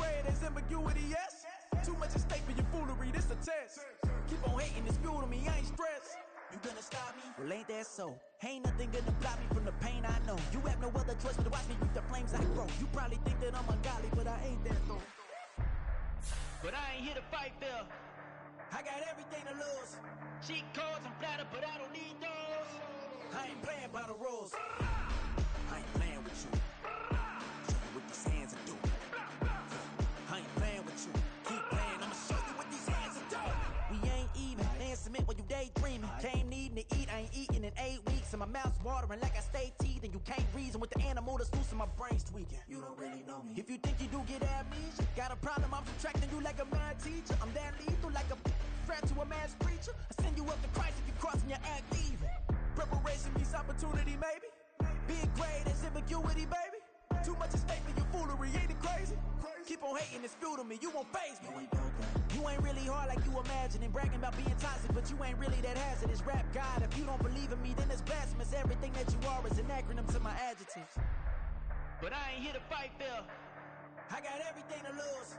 grade, there's ambiguity, yes? Too much at stake for your foolery, this a test. Keep on hating, it's fuel to me, I ain't stressed. You gonna stop me? Well, ain't that so? Ain't nothing gonna block me from the pain I know. You have no other choice but to watch me reap the flames I grow. You probably think that I'm ungodly, but I ain't that though. But I ain't here to fight fair. I got everything to lose. Cheat codes and flatter, but I don't need those. I ain't playing by the rules. I ain't playing with you. Show you what these hands are doing. I ain't playing with you. Keep playing, I'ma show you what these hands are doing. We ain't even. Laying cement while you daydreaming. Came needing to eat, I ain't eating in 8 weeks. And my mouth's watering like I stay teeth. And you can't reason with the animal that's loose and my brain's tweaking. You don't really know me. If you think you do get amnesia, got a problem, I'm subtracting you like a mad teacher. I'm that lethal like a threat to a mass preacher. I send you up to Christ if you crossing your act evil. Preparation means opportunity, maybe. Big grade is ambiguity, baby. Too much at stake for your foolery, ain't it crazy? Keep on hating, it's fuel to me, you won't faze me. You ain't really hard like you imagining. Bragging about being toxic, but you ain't really that hazardous. Rap God, if you don't believe in me, then it's blasphemous. Everything that you are is an acronym to my adjectives. But I ain't here to fight fair. I got everything to lose.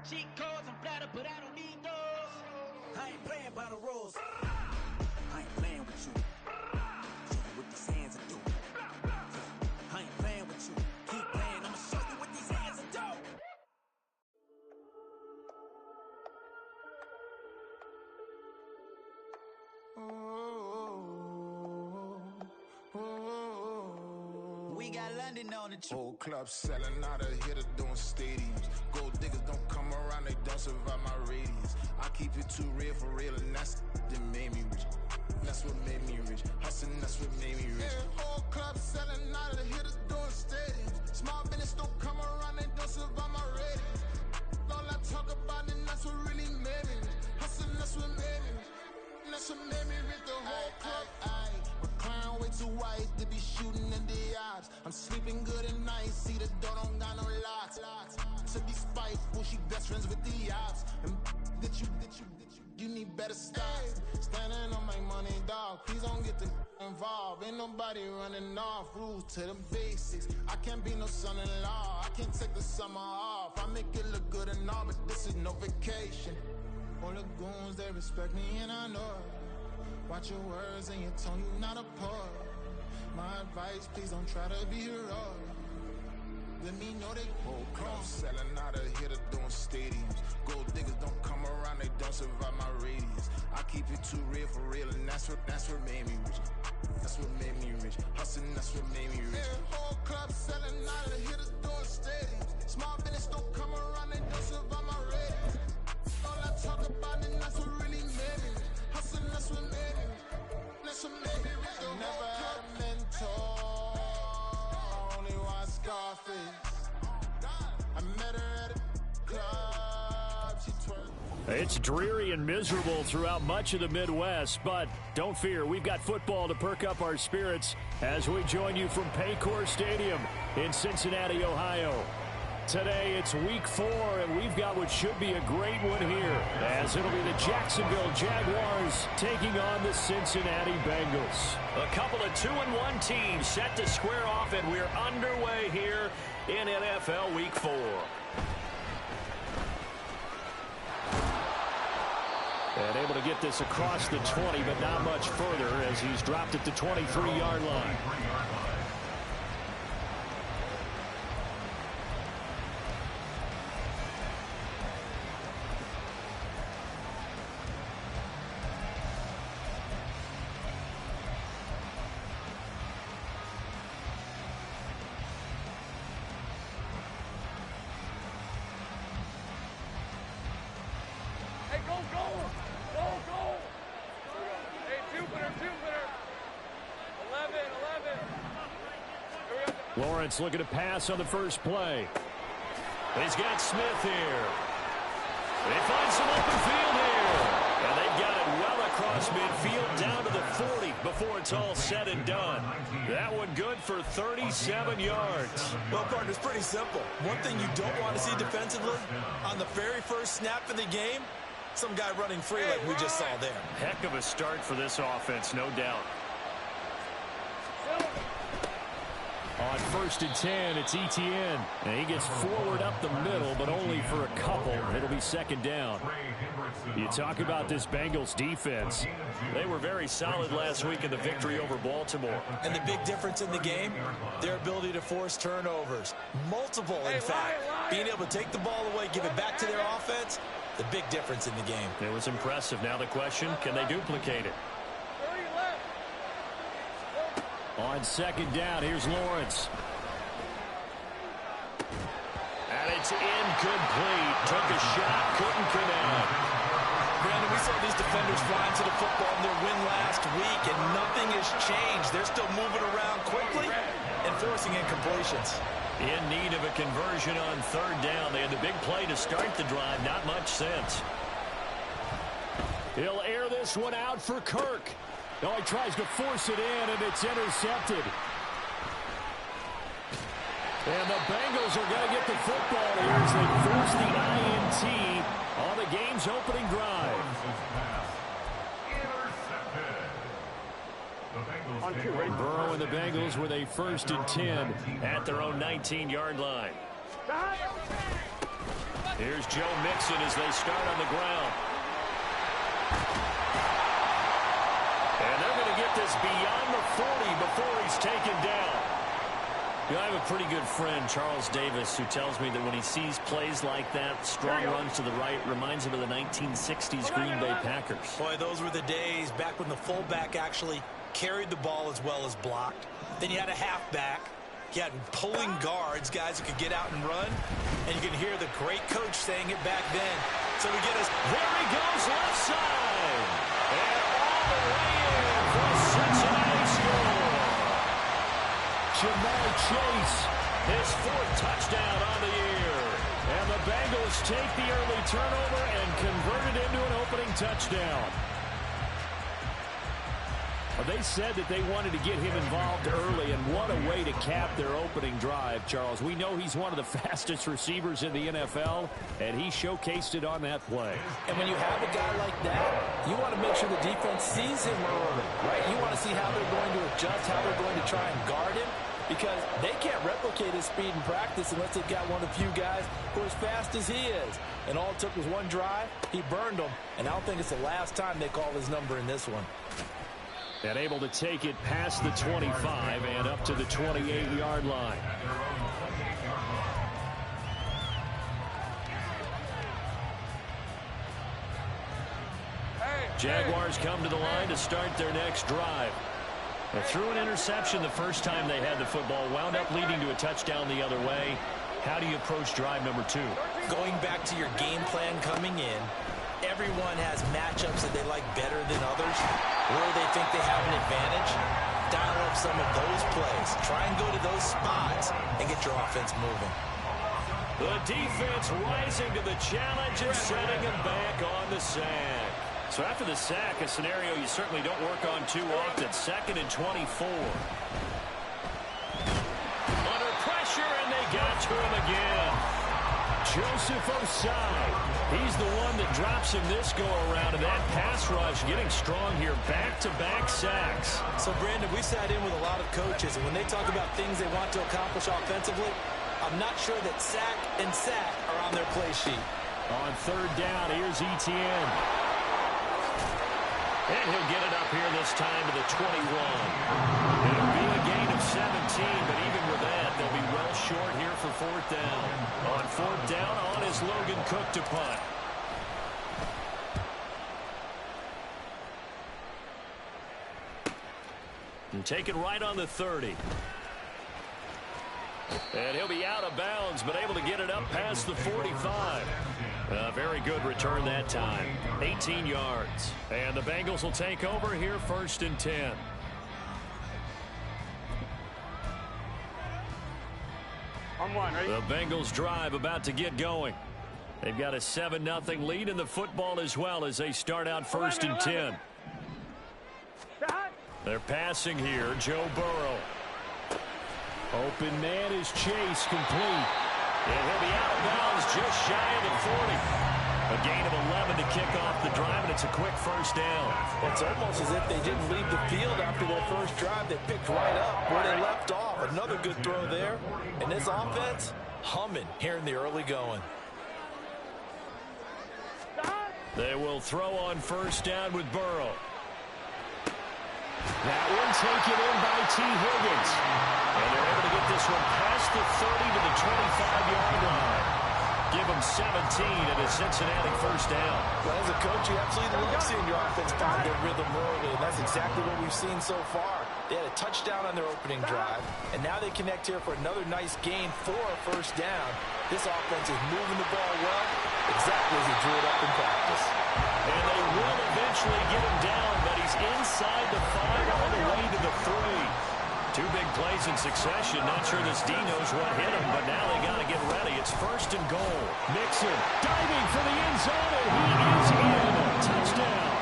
Cheat codes and flatter, but I don't need those. I ain't playing by the rules. I ain't playing with you. Show you what these hands are doing. I ain't playing with you. Keep playing, I'ma show you what these hands are doing. We got London on the trip. Whole club selling out of here to doing stadiums. Gold diggers don't come around, they don't survive my radius. I keep it too real for real, and that's that made me rich. That's what made me rich. Hustling, that's what made me rich. Yeah, whole club selling out of here to doing stadiums. Small business don't come around, they don't survive my radius. All I talk about, and that's what really made me rich. Hustling, that's what made me rich. That's what made me rich. The whole club. My clown way too white to be shooting in the eyes. I'm sleeping good at night, see the door don't got no locks. To be spiteful, she best friends with the ops. And that you need better stocks. Standing on my money, dog. Please don't get involved. Ain't nobody running off. Rules to the basics. I can't be no son-in-law. I can't take the summer off. I make it look good and all, but this is no vacation. All the goons, they respect me and I know it. Watch your words and your tone, you not a poet. My advice, please don't try to be heroic. Let me know they whole club selling out of here to doing stadiums. Gold diggers don't come around, they don't survive my radius. I keep it too real for real, and that's what made me rich. That's what made me rich. Hustling, that's what made me rich. Yeah, whole club selling out of here to doing stadiums. Small business don't come around, they don't survive my radius. All I talk about, and that's what really made me rich. Hustling, that's what made me rich. That's what made me rich. I never had a mentor. I only watch Scarface. I met her at a club. She twerked. It's dreary and miserable throughout much of the Midwest, but don't fear, we've got football to perk up our spirits as we join you from Paycor Stadium in Cincinnati, Ohio. Today it's week 4, and we've got what should be a great one here, as it'll be the Jacksonville Jaguars taking on the Cincinnati Bengals. A couple of 2-1 teams set to square off, and we're underway here in NFL Week 4. And able to get this across the 20, but not much further as he's dropped at the 23-yard line. Lawrence looking to pass on the first play. He's got Smith here. They find some open field here. And they've got it well across midfield down to the 40 before it's all said and done. That one good for 37 yards. Well, partner, it's pretty simple. One thing you don't want to see defensively, on the very first snap of the game, some guy running free like we just saw there. Heck of a start for this offense, no doubt. On 1st and 10, it's Etienne. And he gets forward up the middle, but only for a couple. It'll be 2nd down. You talk about this Bengals defense. They were very solid last week in the victory over Baltimore. And the big difference in the game, their ability to force turnovers. Multiple, in fact. Being able to take the ball away, give it back to their offense, the big difference in the game. It was impressive. Now the question, can they duplicate it? On 2nd down, here's Lawrence. And it's incomplete. Took a shot, couldn't connect. Brandon, we saw these defenders flying to the football in their win last week, and nothing has changed. They're still moving around quickly and forcing incompletions. In need of a conversion on 3rd down. They had the big play to start the drive. Not much sense. He'll air this one out for Kirk. Oh, he tries to force it in, and it's intercepted. And the Bengals are going to get the football here as they force the INT on the game's opening drive. Burrow and the Bengals with a 1st and 10 at their own 19-yard line. Here's Joe Mixon as they start on the ground. And they're going to get this beyond the 40 before he's taken down. You know, I have a pretty good friend, Charles Davis, who tells me that when he sees plays like that, strong runs to the right, reminds him of the 1960s Green Bay Packers. Boy, those were the days back when the fullback actually carried the ball as well as blocked. Then you had a halfback. You had pulling guards, guys who could get out and run. And you can hear the great coach saying it back then. So we get us, there he goes, left side. And all the way in for Cincinnati score. Jamar Chase, his 4th touchdown on the year. And the Bengals take the early turnover and convert it into an opening touchdown. They said that they wanted to get him involved early, and what a way to cap their opening drive, Charles. We know he's one of the fastest receivers in the NFL, and he showcased it on that play. And when you have a guy like that, you want to make sure the defense sees him early, right? You want to see how they're going to adjust, how they're going to try and guard him, because they can't replicate his speed in practice unless they've got one of the few guys who are as fast as he is. And all it took was one drive. He burned them, and I don't think it's the last time they call his number in this one. And able to take it past the 25 and up to the 28-yard line. Jaguars come to the line to start their next drive. They threw an interception the first time they had the football, wound up leading to a touchdown the other way. How do you approach drive number 2? Going back to your game plan coming in, everyone has matchups that they like better than others, where they think they have an advantage. Dial up some of those plays. Try and go to those spots and get your offense moving. The defense rising to the challenge and setting him back on the sack. So after the sack, a scenario you certainly don't work on too often. 2nd and 24. Under pressure, and they got to him again. Joseph Osai. He's the one that drops him this go-around, and that pass rush getting strong here. Back-to-back sacks. So, Brandon, we sat in with a lot of coaches, and when they talk about things they want to accomplish offensively, I'm not sure that sack and sack are on their play sheet. On 3rd down, here's Etienne. And he'll get it up here this time to the 21. It'll be a gain of 17, but even with that, they'll be well short here for 4th down. On 4th down, on is Logan Cook to punt. And take it right on the 30. And he'll be out of bounds, but able to get it up past the 45. A very good return that time. 18 yards. And the Bengals will take over here 1st and 10. On 1, ready? The Bengals drive about to get going. They've got a 7-0 lead in the football as well as they start out 1st and 10. They're passing here. Joe Burrow. Open man is Chase, complete. And he'll be out of bounds just shy of the 40. A gain of 11 to kick off the drive, and it's a quick first down. It's almost as if they didn't leave the field after their first drive. They picked right up where they left off. Another good throw there. And this offense, humming here in the early going. They will throw on first down with Burrow. That one taken in by T. Higgins. And they're able to get this one past the 30 to the 25-yard line. Give them 17 at a Cincinnati first down. Well, as a coach, you absolutely love seeing your offense find their rhythm early, and that's exactly what we've seen so far. They had a touchdown on their opening drive, and now they connect here for another nice gain for a first down. This offense is moving the ball well, exactly as he drew it up in practice. And they will eventually get him down, but he's inside the 5 all the way to the 3. Two big plays in succession. Not sure this D knows what hit him, but now they got to get ready. It's first and goal. Mixon diving for the end zone, and he is in. Touchdown.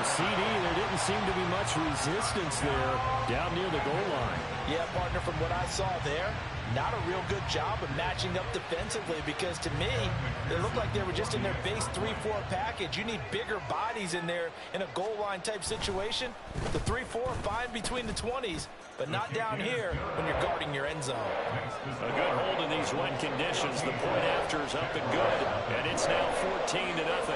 CD, there didn't seem to be much resistance there down near the goal line. Yeah, partner, from what I saw there, not a real good job of matching up defensively, because to me, it looked like they were just in their base 3-4 package. You need bigger bodies in there in a goal line type situation. The 3-4 fine between the 20s, but not down here when you're guarding your end zone. A good hold in these wet conditions. The point after is up and good, and it's now 14-0.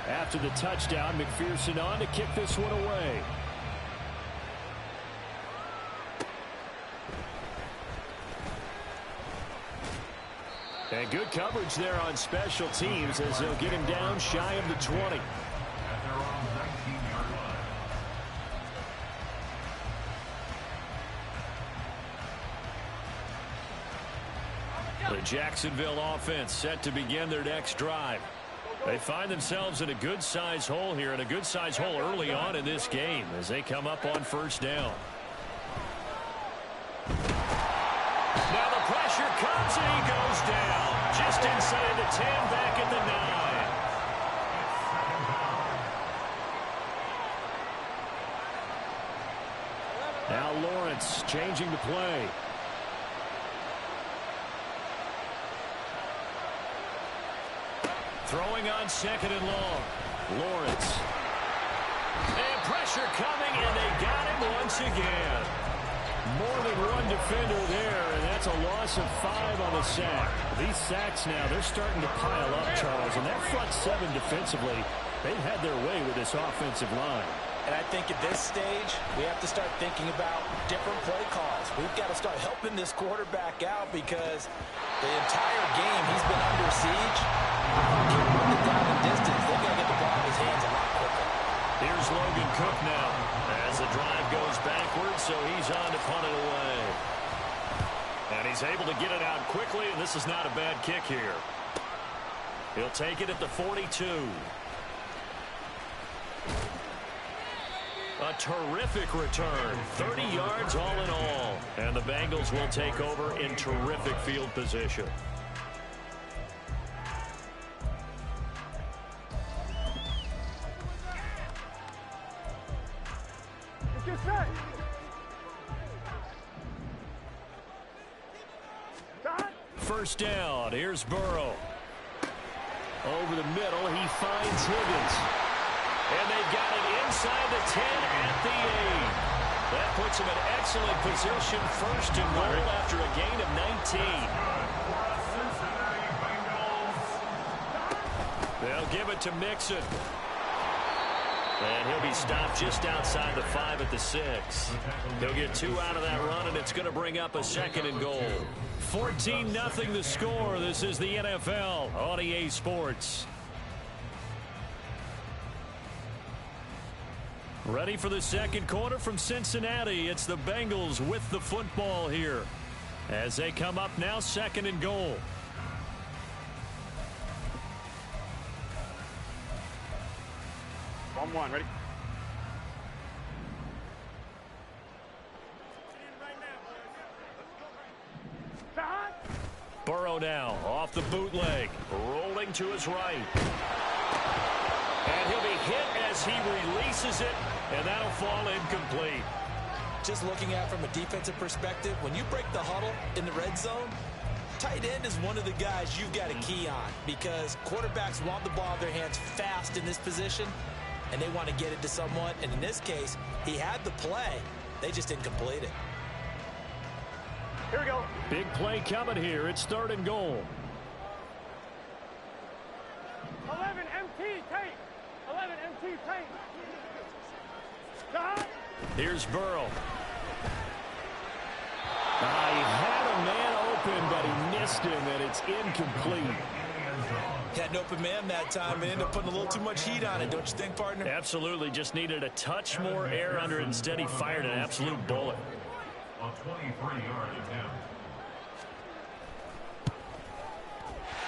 After the touchdown, McPherson on to kick this one away. And good coverage there on special teams as they'll get him down shy of the 20. The Jacksonville offense set to begin their next drive. They find themselves in a good-sized hole here, and a good-sized hole early on in this game as they come up on first down. Now the pressure comes, and he goes down. Just inside the 10, back at the 9. Now Lawrence changing the play. Throwing on second and long. Lawrence. And pressure coming, and they got him once again. More than one defender there, and that's a loss of 5 on the sack. These sacks now, they're starting to pile up, Charles, and that front 7 defensively, they've had their way with this offensive line. And I think at this stage, we have to start thinking about different play calls. We've got to start helping this quarterback out, because the entire game he's been under siege. Can't run it down the distance. They've got to get the ball in his hands a lot quicker. Here's Logan Cook now as the drive goes backwards, so he's on to punt it away. And he's able to get it out quickly, and this is not a bad kick here. He'll take it at the 42. A terrific return. 30 yards all in all. And the Bengals will take over in terrific field position. First down. Here's Burrow. Over the middle, he finds Higgins. And they've got it inside the 10 at the 8. That puts him in excellent position, first and goal after a gain of 19. They'll give it to Mixon. And he'll be stopped just outside the 5 at the 6. They'll get 2 out of that run, and it's going to bring up a second and goal. 14-0 the score. This is the NFL on EA Sports. Ready for the second quarter from Cincinnati. It's the Bengals with the football here as they come up now, second and goal. One, ready? Burrow throw now. Off the bootleg. Rolling to his right. And he'll be hit as he releases it, and that'll fall incomplete. Just looking at it from a defensive perspective, when you break the huddle in the red zone, tight end is one of the guys you've got to key on because quarterbacks want the ball in their hands fast in this position, and they want to get it to someone. And in this case, he had the play. They just didn't complete it. Here we go. Big play coming here. It's 3rd and goal. 11 MT tape. 11 MT tape. Stop. Here's Burrow. He had a man open, but he missed him, and it's incomplete. Had an open man that time and ended up putting a little too much heat on it, don't you think, partner? Absolutely. Just needed a touch more air under it. Instead, he fired an absolute bullet. A 23-yard attempt.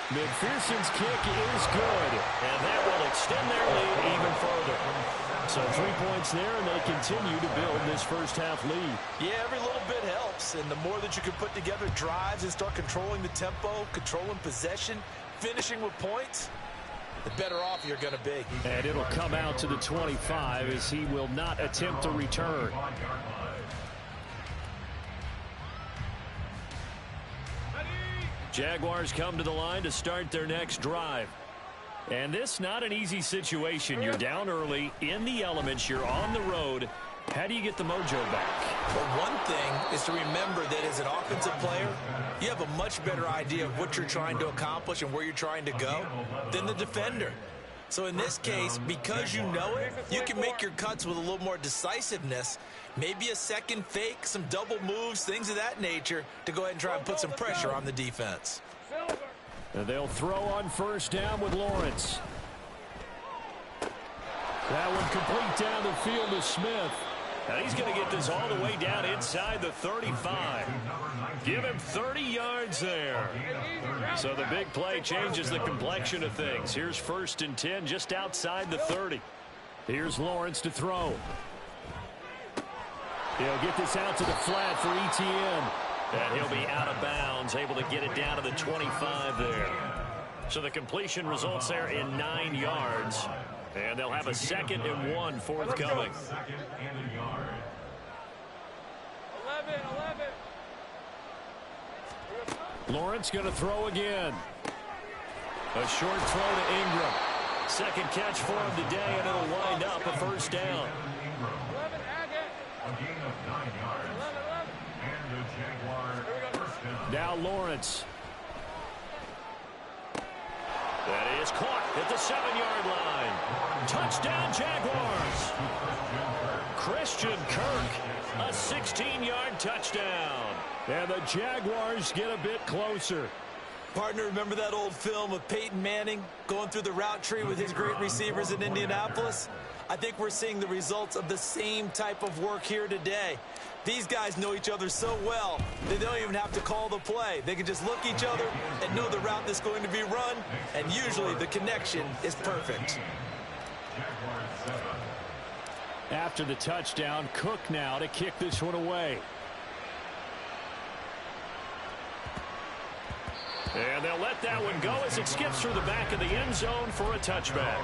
McPherson's kick is good, and that will extend their lead even further. So 3 points there, and they continue to build this first-half lead. Yeah, every little bit helps, and the more that you can put together drives and start controlling the tempo, controlling possession, finishing with points, the better off you're going to be. And it'll come out to the 25 as he will not attempt to return. Jaguars come to the line to start their next drive. And this not an easy situation. You're down early, in the elements, you're on the road. How do you get the mojo back? Well, one thing is to remember that as an offensive player, you have a much better idea of what you're trying to accomplish and where you're trying to go than the defender. So in this case, because you know it, you can make your cuts with a little more decisiveness, maybe a second fake, some double moves, things of that nature, to go ahead and try and put some pressure on the defense. And they'll throw on 1st down with Lawrence. That one complete down the field to Smith. And he's going to get this all the way down inside the 35. Give him 30 yards there. So the big play changes the complexion of things. Here's 1st and 10 just outside the 30. Here's Lawrence to throw. He'll get this out to the flat for Etienne. And he'll be out of bounds, able to get it down to the 25 there. So the completion results there in 9 yards. And they'll have a 2nd and 1 forthcoming. 2nd and a yard. 11. Lawrence going to throw again. A short throw to Ingram. 2nd catch for him today, and it'll wind up a 1st down. 11, A gain of 9 yards. 11. And the Jaguar 1st down. Now Lawrence. That is caught at the 7-yard line. Touchdown, Jaguars. Christian Kirk, a 16-yard touchdown. And the Jaguars get a bit closer. Partner, remember that old film of Peyton Manning going through the route tree with his great receivers in Indianapolis? I think we're seeing the results of the same type of work here today. These guys know each other so well, they don't even have to call the play. They can just look each other and know the route that's going to be run, and usually the connection is perfect. After the touchdown, Cook now to kick this one away. And they'll let that one go as it skips through the back of the end zone for a touchback.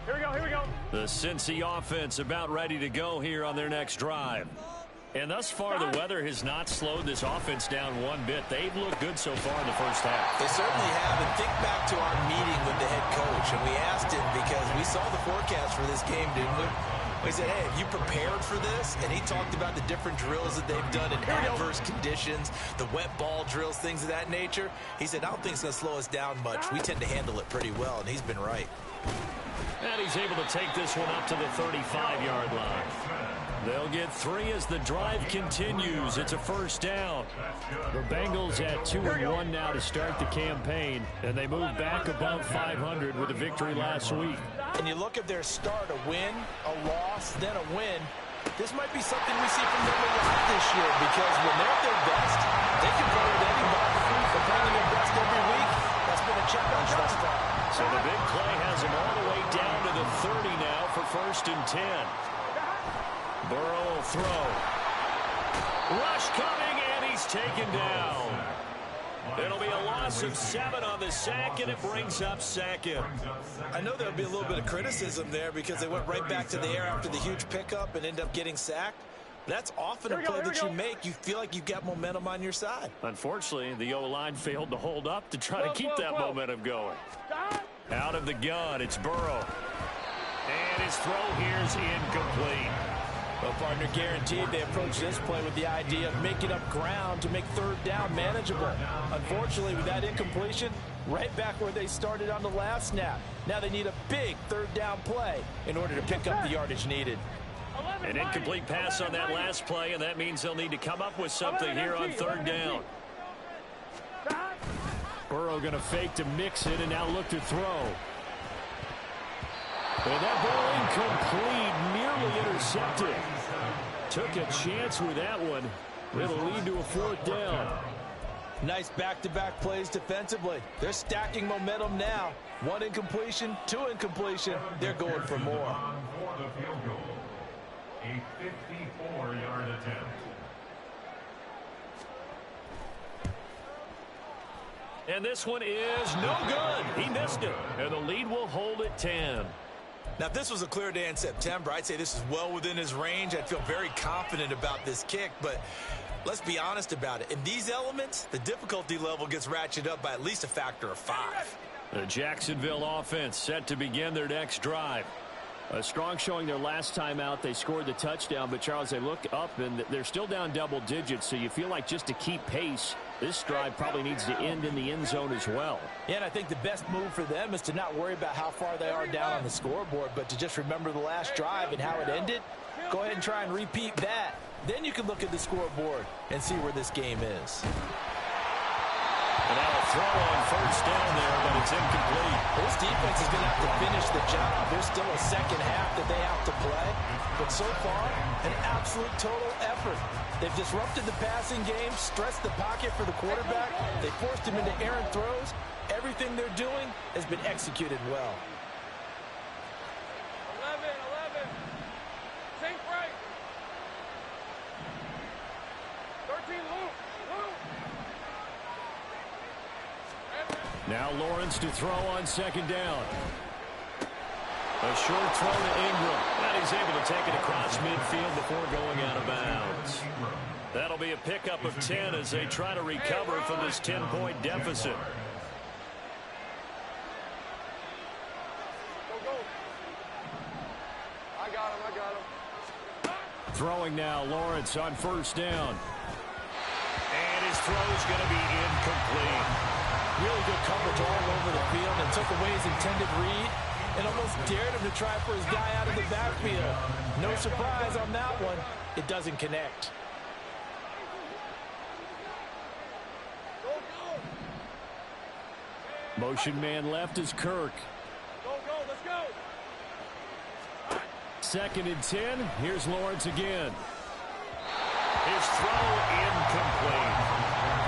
Here we go. The Cincy offense about ready to go here on their next drive. And thus far, the weather has not slowed this offense down one bit. They've looked good so far in the first half. They certainly have. And think back to our meeting with the head coach. And we asked him because we saw the forecast for this game, didn't we? We said, hey, have you prepared for this? And he talked about the different drills that they've done in adverse conditions, the wet ball drills, things of that nature. He said, I don't think it's going to slow us down much. We tend to handle it pretty well, and he's been right. And he's able to take this one up to the 35-yard line. They'll get 3 as the drive continues. It's a 1st down. The Bengals at 2-1 now to start the campaign, and they move back above 500 with a victory last week. And you look at their start, a win, a loss, then a win. This might be something we see from them a lot this year because when they're at their best, they can play with anybody. They're playing their best every week. challenge thus far. So the big play has him all the way down to the 30 now for 1st and 10. Burrow will throw. Rush coming, and he's taken down. It'll be a loss of 7 on the sack, and it brings up 2nd. I know there'll be a little bit of criticism there because they went right back to the air after the huge pickup and end up getting sacked. That's often a play that you make. You feel like you've got momentum on your side. Unfortunately, the O-line failed to hold up to try to keep that momentum going. Out of the gun, it's Burrow. And his throw here is incomplete. Well, partner, guaranteed they approach this play with the idea of making up ground to make 3rd down manageable. Unfortunately, with that incompletion, right back where they started on the last snap. Now they need a big 3rd down play in order to pick up the yardage needed. An incomplete pass on that last play, and that means they'll need to come up with something here on 3rd down. Burrow going to fake to mix it and now look to throw. And that ball incomplete, nearly intercepted. Took a chance with that one. It'll lead to a 4th down. Nice back-to-back plays defensively. They're stacking momentum now. 1 incompletion, 2 incompletion. They're going for more. For the field goal, a 54-yard attempt. And this one is no good. He missed it. And the lead will hold at 10. Now, if this was a clear day in September, I'd say this is well within his range. I'd feel very confident about this kick, but let's be honest about it. In these elements, the difficulty level gets ratcheted up by at least a factor of 5. The Jacksonville offense set to begin their next drive. A strong showing their last time out. They scored the touchdown, but, Charles, they look up, and they're still down double digits, so you feel like just to keep pace, this drive probably needs to end in the end zone as well. Yeah, and I think the best move for them is to not worry about how far they are down on the scoreboard, but to just remember the last drive and how it ended. Go ahead and try and repeat that. Then you can look at the scoreboard and see where this game is. And now a throw on 1st down there, but it's incomplete. This defense is going to have to finish the job. There's still a second half that they have to play. But so far, an absolute total effort. They've disrupted the passing game, stressed the pocket for the quarterback. They forced him into errant throws. Everything they're doing has been executed well. 11. Sink right. 13, loop. Now Lawrence to throw on 2nd down. A short throw to Ingram. And he's able to take it across midfield before going out of bounds. That'll be a pickup of 10 as they try to recover from this 10-point deficit. I got him. Throwing now, Lawrence on 1st down. And his throw's going to be incomplete. Really good coverage all over the field and took away his intended read and almost dared him to try for his guy out of the backfield. No surprise on that one. It doesn't connect. Motion man left is Kirk. Let's go. 2nd and 10. Here's Lawrence again. His throw incomplete.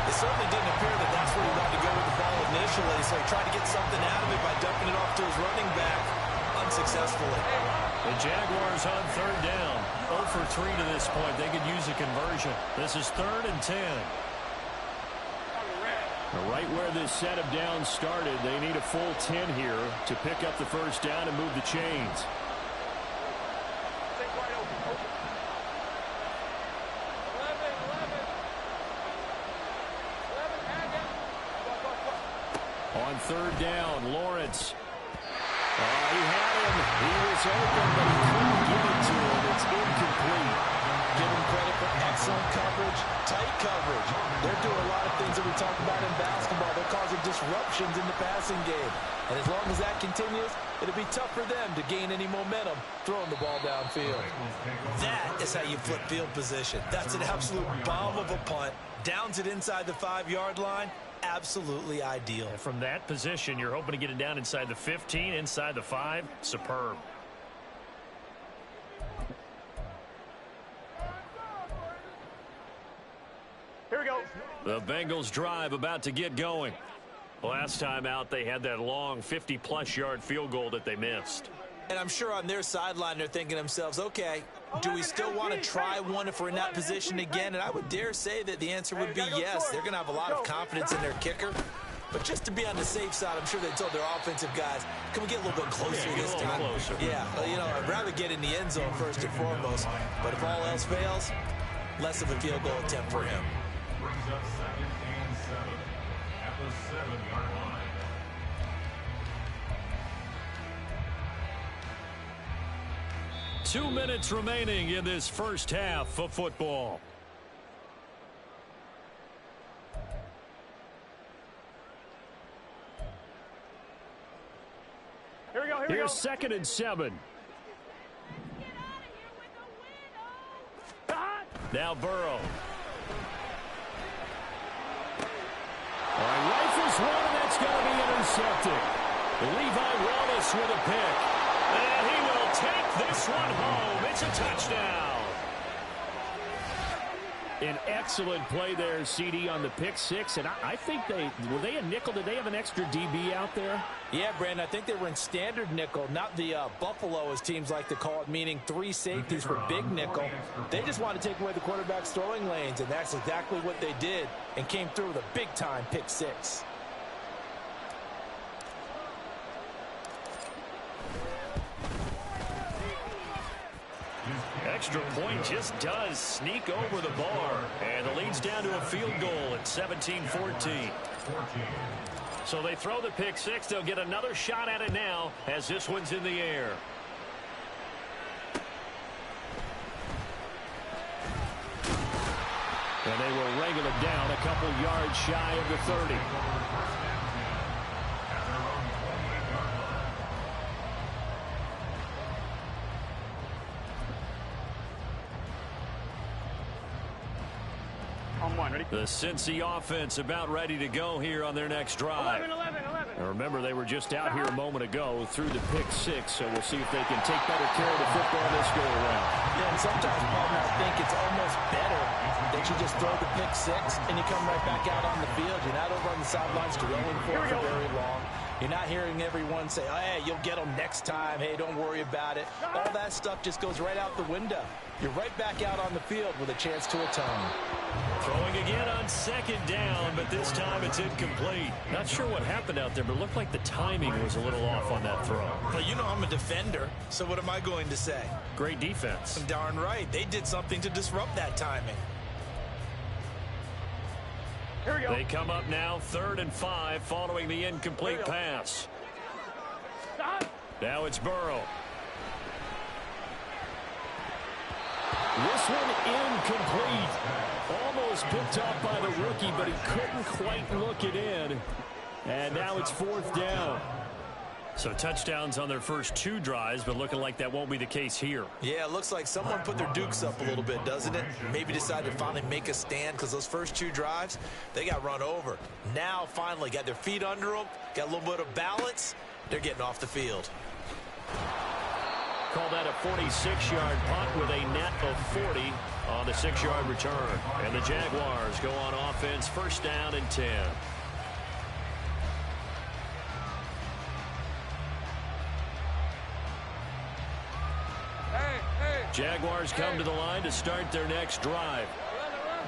It certainly didn't appear that that's where he wanted to go with the ball initially, so he tried to get something out of it by dumping it off to his running back unsuccessfully. The Jaguars on 3rd down. 0 for 3 to this point. They could use a conversion. This is 3rd and 10. Right where this set of downs started, they need a full 10 here to pick up the 1st down and move the chains. On 3rd down, Lawrence. He had him. He was open, but he couldn't get it to him. It's incomplete. Give him credit for excellent coverage, tight coverage. They're doing a lot of things that we talk about in basketball. They're causing disruptions in the passing game. And as long as that continues, it'll be tough for them to gain any momentum throwing the ball downfield. That is how you flip field position. That's an absolute bomb of a punt. Downs it inside the 5-yard line. Absolutely ideal. From that position, you're hoping to get it down inside the 15, inside the 5. Superb. Here we go. The Bengals drive about to get going. Last time out, they had that long 50-plus yard field goal that they missed. And I'm sure on their sideline they're thinking to themselves, okay, do we still want to try one if we're in that position again? And I would dare say that the answer would be yes. They're going to have a lot of confidence in their kicker. But just to be on the safe side, I'm sure they told their offensive guys, can we get a little bit closer this time? Closer. Yeah, you know, I'd rather get in the end zone first and foremost. But if all else fails, less of a field goal attempt for him. Brings up 2nd and 7 at the 7-yard line. Two minutes remaining in this first half of football. Here we go, here we go. Here's 2nd and 7. Now Burrow. All right, rifles one, and that's going to be intercepted. Levi Wallace with a pick. And he will take this one home. It's a touchdown. An excellent play there, CD, on the pick six. And I think were they a nickel? Did they have an extra DB out there? Yeah, Brandon, I think they were in standard nickel, not the Buffalo, as teams like to call it, meaning 3 safeties for big nickel. They just want to take away the quarterback's throwing lanes, and that's exactly what they did and came through with a big-time pick six. Extra point just does sneak over the bar. And the lead's down to a field goal at 17-14. So they throw the pick six. They'll get another shot at it now as this one's in the air. And they will wrangle it down a couple yards shy of the 30. The Cincy offense about ready to go here on their next drive. 11. Now remember, they were just out here a moment ago through the pick six, so we'll see if they can take better care of the football this go around. Yeah, and sometimes, partner, I think it's almost better that you just throw the pick six and you come right back out on the field. You're not over on the sidelines dwelling for very long. You're not hearing everyone say, oh, hey, you'll get them next time. Hey, don't worry about it. All that stuff just goes right out the window. You're right back out on the field with a chance to atone. Throwing again on 2nd down, but this time it's incomplete. Not sure what happened out there, but it looked like the timing was a little off on that throw. Well, you know I'm a defender, so what am I going to say? Great defense. Darn right. They did something to disrupt that timing. Here we go. They come up now 3rd and 5 following the incomplete pass. Now it's Burrow. This one incomplete. Almost picked off by the rookie, but he couldn't quite look it in. And now it's 4th down. So touchdowns on their first 2 drives, but looking like that won't be the case here. Yeah, it looks like someone put their dukes up a little bit, doesn't it? Maybe decided to finally make a stand because those first 2 drives, they got run over. Now, finally, got their feet under them, got a little bit of balance. They're getting off the field. Call that a 46-yard punt with a net of 40 on the 6-yard return. And the Jaguars go on offense, 1st down and 10. Jaguars come to the line to start their next drive.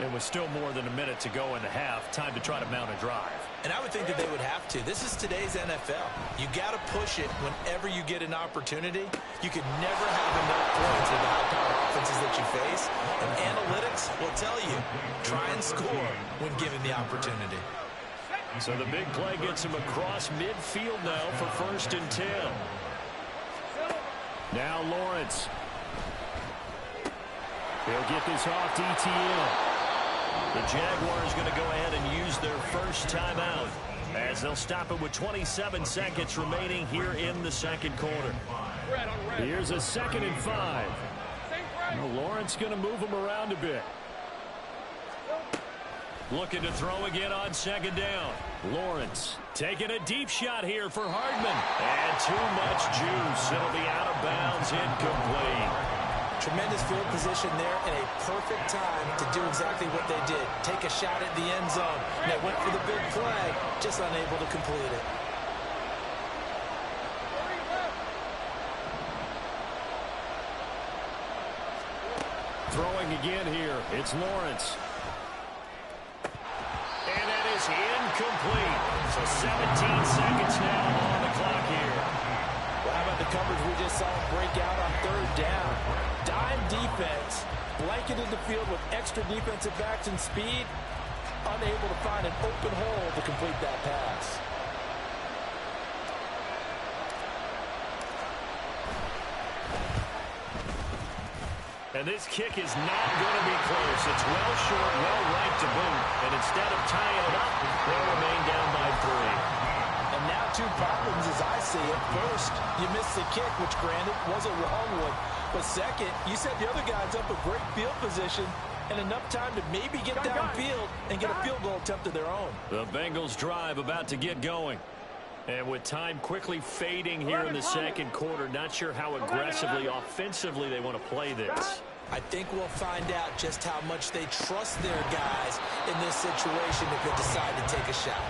And with still more than a minute to go in the half, time to try to mount a drive. And I would think that they would have to. This is today's NFL. You got to push it whenever you get an opportunity. You can never have enough points with the high-powered offenses that you face. And analytics will tell you, try and score when given the opportunity. So the big play gets him across midfield now for 1st and 10. Now Lawrence. He'll get this off to ETN. The Jaguars going to go ahead and use their first timeout as they'll stop it with 27 seconds remaining here in the 2nd quarter. Here's a 2nd and 5. Well, Lawrence going to move him around a bit. Looking to throw again on 2nd down. Lawrence taking a deep shot here for Hardman. And too much juice. It'll be out of bounds, incomplete. Tremendous field position there and a perfect time to do exactly what they did. Take a shot at the end zone. And they went for the big play, just unable to complete it. Throwing again here. It's Lawrence. And that is incomplete. So 17 seconds now on the clock here. Well, how about the coverage we just saw break out on third down? Dime defense, blanketed the field with extra defensive backs and speed, unable to find an open hole to complete that pass. And this kick is not going to be close. It's well short, well right to boot. And instead of tying it up, they'll remain down by 3. And now two problems as I see it. First, you missed the kick, which granted was a long one. But second, you set the other guys up with great field position and enough time to maybe get downfield and get a field goal attempt of their own. The Bengals drive about to get going. And with time quickly fading here in the second quarter, not sure how aggressively, offensively they want to play this. I think we'll find out just how much they trust their guys in this situation if they decide to take a shot.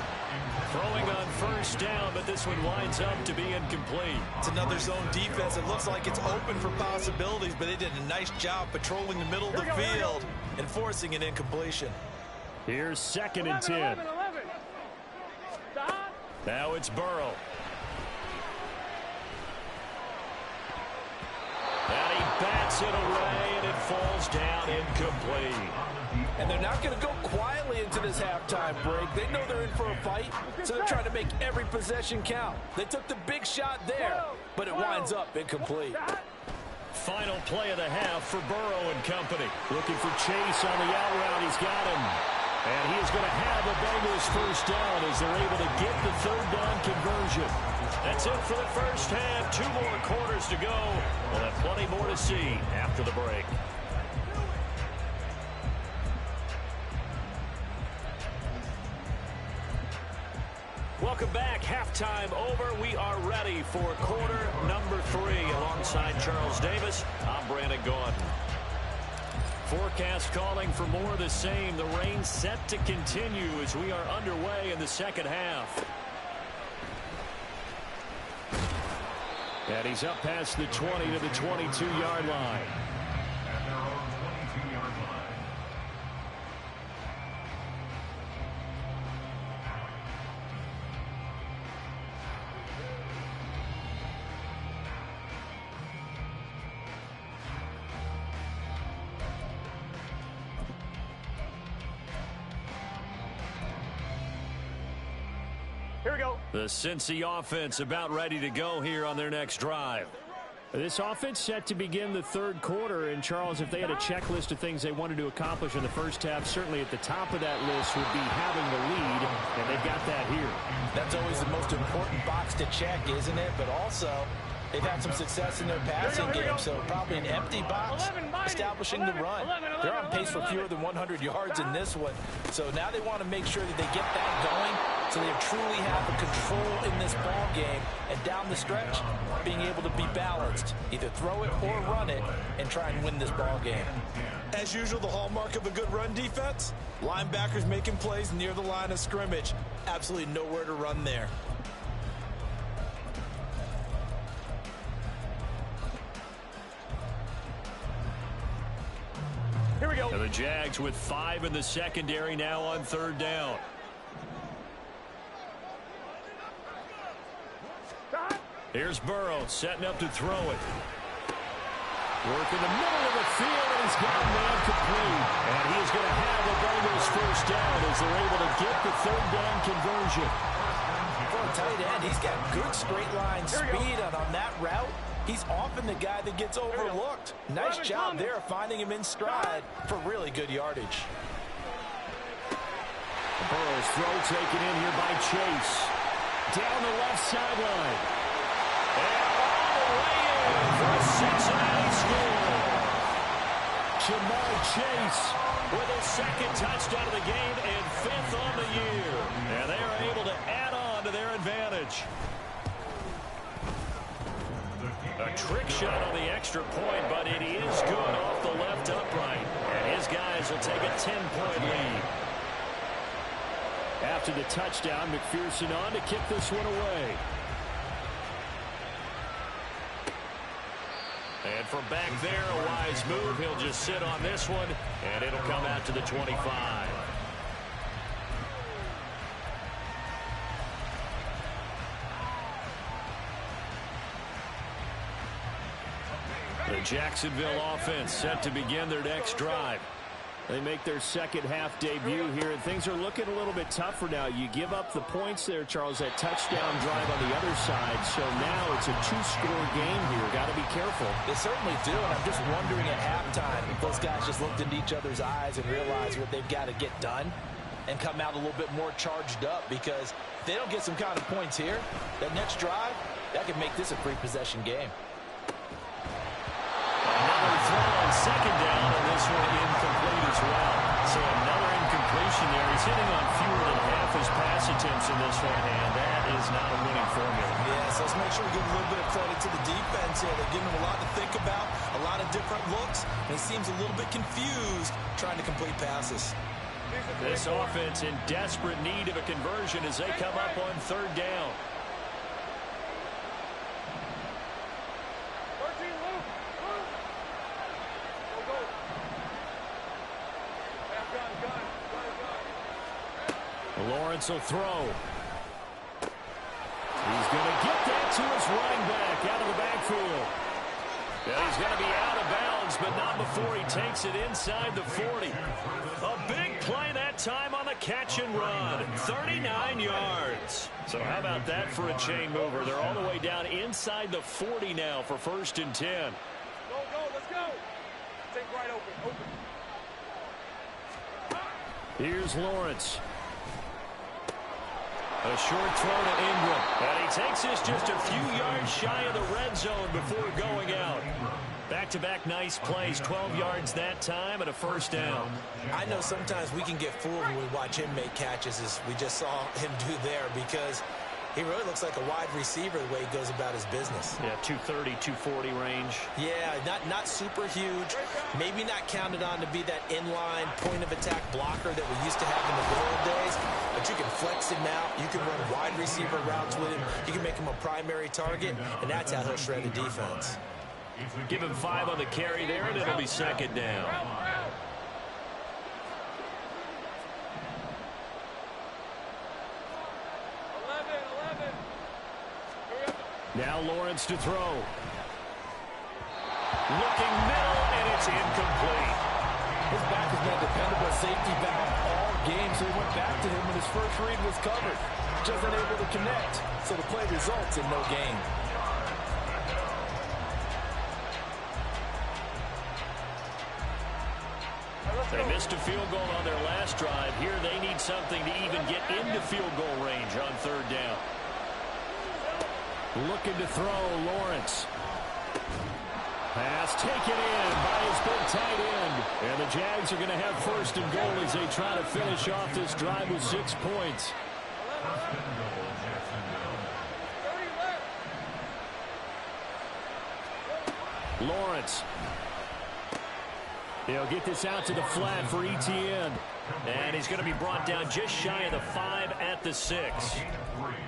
Throwing on first down, but this one winds up to be incomplete. It's another zone defense. It looks like it's open for possibilities, but they did a nice job patrolling the middle of the field and forcing an incompletion. Here's 2nd and 10. Now it's Burrow. And he bats it away, and it falls down incomplete. And they're not going to go quietly into this halftime break. They know they're in for a fight, so they're trying to make every possession count. They took the big shot there, but it winds up incomplete. Final play of the half for Burrow and company. Looking for Chase on the out route. He's got him. And he is going to have the Bengals first down as they're able to get the third down conversion. That's it for the first half. 2 more quarters to go. We'll have plenty more to see after the break. Welcome back. Halftime over. We are ready for quarter number 3. Alongside Charles Davis, I'm Brandon Gaudin. Forecast calling for more of the same. The rain set to continue as we are underway in the second half. And he's up past the 20 to the 22-yard line. At their own 22-yard line. Here we go. The Cincy offense about ready to go here on their next drive. This offense set to begin the third quarter. And, Charles, if they had a checklist of things they wanted to accomplish in the first half, certainly at the top of that list would be having the lead, and they've got that here. That's always the most important box to check, isn't it? But also, they've had some success in their passing game, so probably an empty box establishing the run. They're on pace for fewer than 100 yards in this one. So now they want to make sure that they get that going so they truly have the control in this ball game and down the stretch being able to be balanced, either throw it or run it and try and win this ball game. As usual, the hallmark of a good run defense, linebackers making plays near the line of scrimmage. Absolutely nowhere to run there. Here we go. And the Jags with 5 in the secondary now on third down. Here's Burrow setting up to throw it. Work in the middle of the field, and he's got a man complete. And he is going to have the Bengals first down as they're able to get the third down conversion. For a tight end, he's got good straight line speed, and on that route, he's often the guy that gets overlooked. Nice job there of finding him in stride for really good yardage. Burrow's throw taken in here by Chase. Down the left sideline. And all the way in for a Cincinnati score. Jamar Chase with his 2nd touchdown of the game and 5th on the year. And they are able to add on to their advantage. The kick A trick shot on the extra point, but it is good off the left upright. And his guys will take a 10-point lead. After the touchdown, McPherson on to kick this one away. And from back there, a wise move. He'll just sit on this one, and it'll come out to the 25. The Jacksonville offense set to begin their next drive. They make their second half debut here, and things are looking a little bit tougher now. You give up the points there, Charles, that touchdown drive on the other side. So now it's a two-score game here. Got to be careful. They certainly do, and I'm just wondering at halftime if those guys just looked into each other's eyes and realized what they've got to get done and come out a little bit more charged up, because if they don't get some kind of points here, that next drive, that could make this a free-possession game. Another throw on second down, and this one incomplete as well. So another incompletion there. He's hitting on fewer than half his pass attempts in this one, and that is not a winning formula. Yeah, so let's make sure we give a little bit of credit to the defense here. They're giving him a lot to think about, a lot of different looks, and he seems a little bit confused trying to complete passes. This offense in desperate need of a conversion as they come up on third down. Lawrence will throw. He's going to get that to his running back out of the backfield. Yeah, he's going to be out of bounds, but not before he takes it inside the 40. A big play that time on the catch and run. 39 yards. So how about that for a chain mover? They're all the way down inside the 40 now for 1st and 10. Go, let's go. Take right open. Here's Lawrence. A short throw to Ingram. And he takes this just a few yards shy of the red zone before going out. Back-to-back nice plays, 12 yards that time and a 1st down. I know sometimes we can get fooled when we watch him make catches, as we just saw him do there, because he really looks like a wide receiver the way he goes about his business. Yeah, 230, 240 range. Yeah, not super huge. Maybe not counted on to be that inline point-of-attack blocker that we used to have in the good old days, but you can flex him out. You can run wide receiver routes with him. You can make him a primary target, and that's how he'll shred the defense. Give him 5 on the carry there, and it'll be 2nd down. Now Lawrence to throw. Looking middle, and it's incomplete. His back has been a dependable safety valve all game, so he went back to him when his first read was covered. Just unable to connect, so the play results in no gain. They missed a field goal on their last drive. Here they need something to even get into field goal range on 3rd down. Looking to throw, Lawrence. Pass taken in by his big tight end. And the Jags are going to have 1st and goal as they try to finish off this drive with 6 points. Lawrence. He'll get this out to the flat for Etienne. And he's going to be brought down just shy of the 5 at the 6.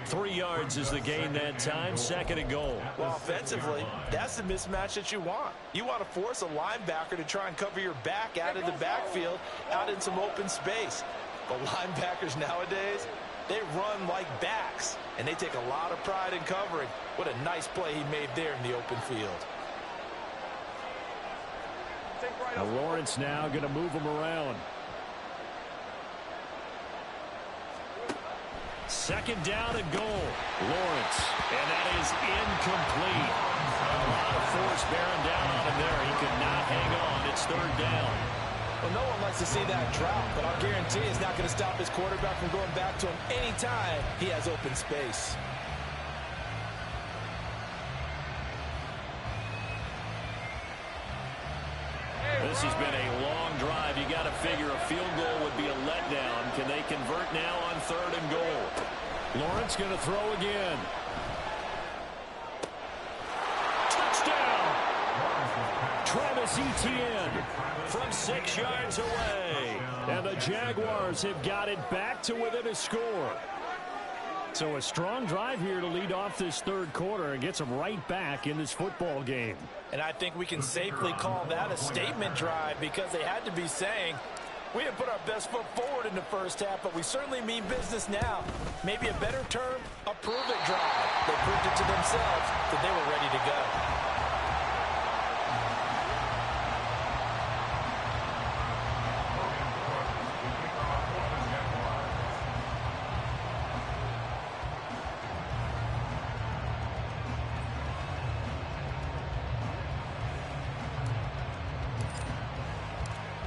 3 yards is the gain that time, 2nd and goal. Well, offensively, that's the mismatch that you want. You want to force a linebacker to try and cover your back out of the backfield, out in some open space. But linebackers nowadays, they run like backs, and they take a lot of pride in covering. What a nice play he made there in the open field. Now Lawrence now going to move him around. 2nd down and goal. Lawrence. And that is incomplete. A lot of force bearing down on him there. He could not hang on. It's 3rd down. Well, no one likes to see that drop, but I'll guarantee it's not going to stop his quarterback from going back to him anytime he has open space. This has been a long drive. You got to figure a field goal would be a letdown. Can they convert now on 3rd and goal? Lawrence going to throw again. Touchdown! Travis Etienne from 6 yards away. And the Jaguars have got it back to within a score. So a strong drive here to lead off this third quarter and gets them right back in this football game. And I think we can safely call that a statement drive because they had to be saying, we didn't put our best foot forward in the first half, but we certainly mean business now. Maybe a better term, a prove-it drive. They proved it to themselves that they were ready to go.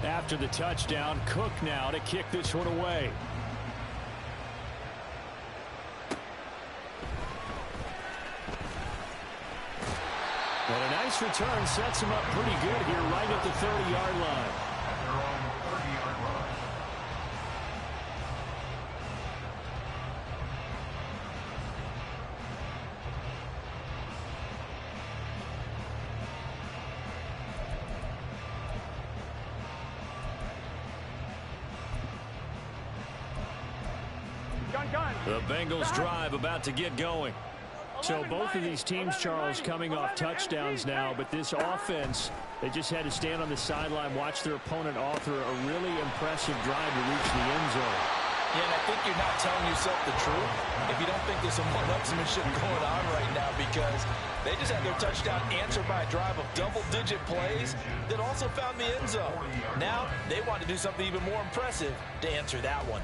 After the touchdown, Cook now to kick this one away. And a nice return sets him up pretty good here right at the 30-yard line. The Bengals drive about to get going. So both of these teams, Charles, coming off touchdowns now, but this offense, they just had to stand on the sideline, watch their opponent author a really impressive drive to reach the end zone. Yeah, and I think you're not telling yourself the truth if you don't think there's some one-upsmanship going on right now, because they just had their touchdown answered by a drive of double-digit plays that also found the end zone. Now they want to do something even more impressive to answer that one.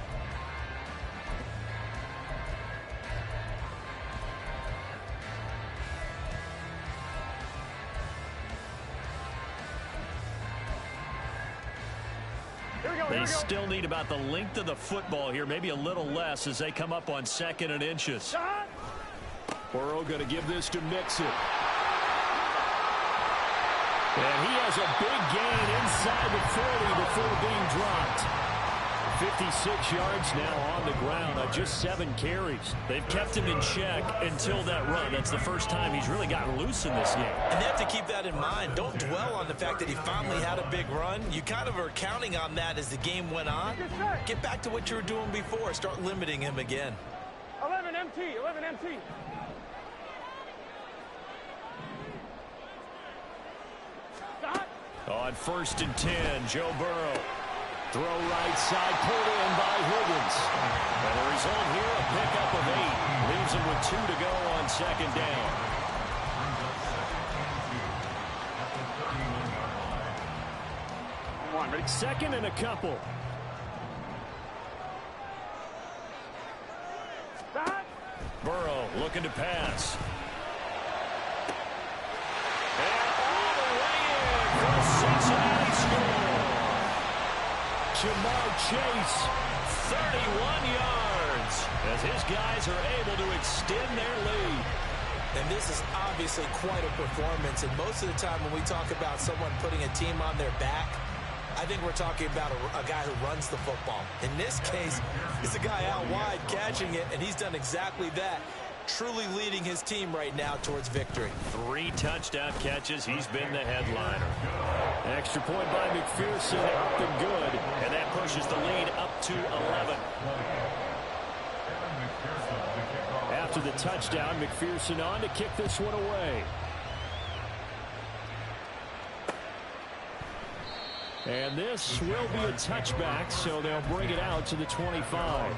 They still need about the length of the football here, maybe a little less as they come up on 2nd and inches. Burrow going to give this to Mixon. And he has a big gain inside the 40 before being dropped. 56 yards now on the ground on just 7 carries. They've kept him in check until that run. That's the first time he's really gotten loose in this game. And you have to keep that in mind. Don't dwell on the fact that he finally had a big run. You kind of are counting on that as the game went on. Get back to what you were doing before. Start limiting him again. 11 MT, 11 MT. On 1st and 10, Joe Burrow. Throw right side, pulled in by Higgins. And the result here, a pickup of 8. Leaves him with 2 to go on 2nd down. Second and a couple. Burrow looking to pass. And all the way in for a Cincinnati score. Jamar Chase, 31 yards, as his guys are able to extend their lead. And this is obviously quite a performance, and most of the time when we talk about someone putting a team on their back, I think we're talking about a guy who runs the football. In this case, it's a guy out wide catching it, and he's done exactly that, truly leading his team right now towards victory. 3 touchdown catches. He's been the headliner. An extra point by McPherson up and good, and that pushes the lead up to 11. After the touchdown, McPherson on to kick this one away. And this will be a touchback, so they'll bring it out to the 25.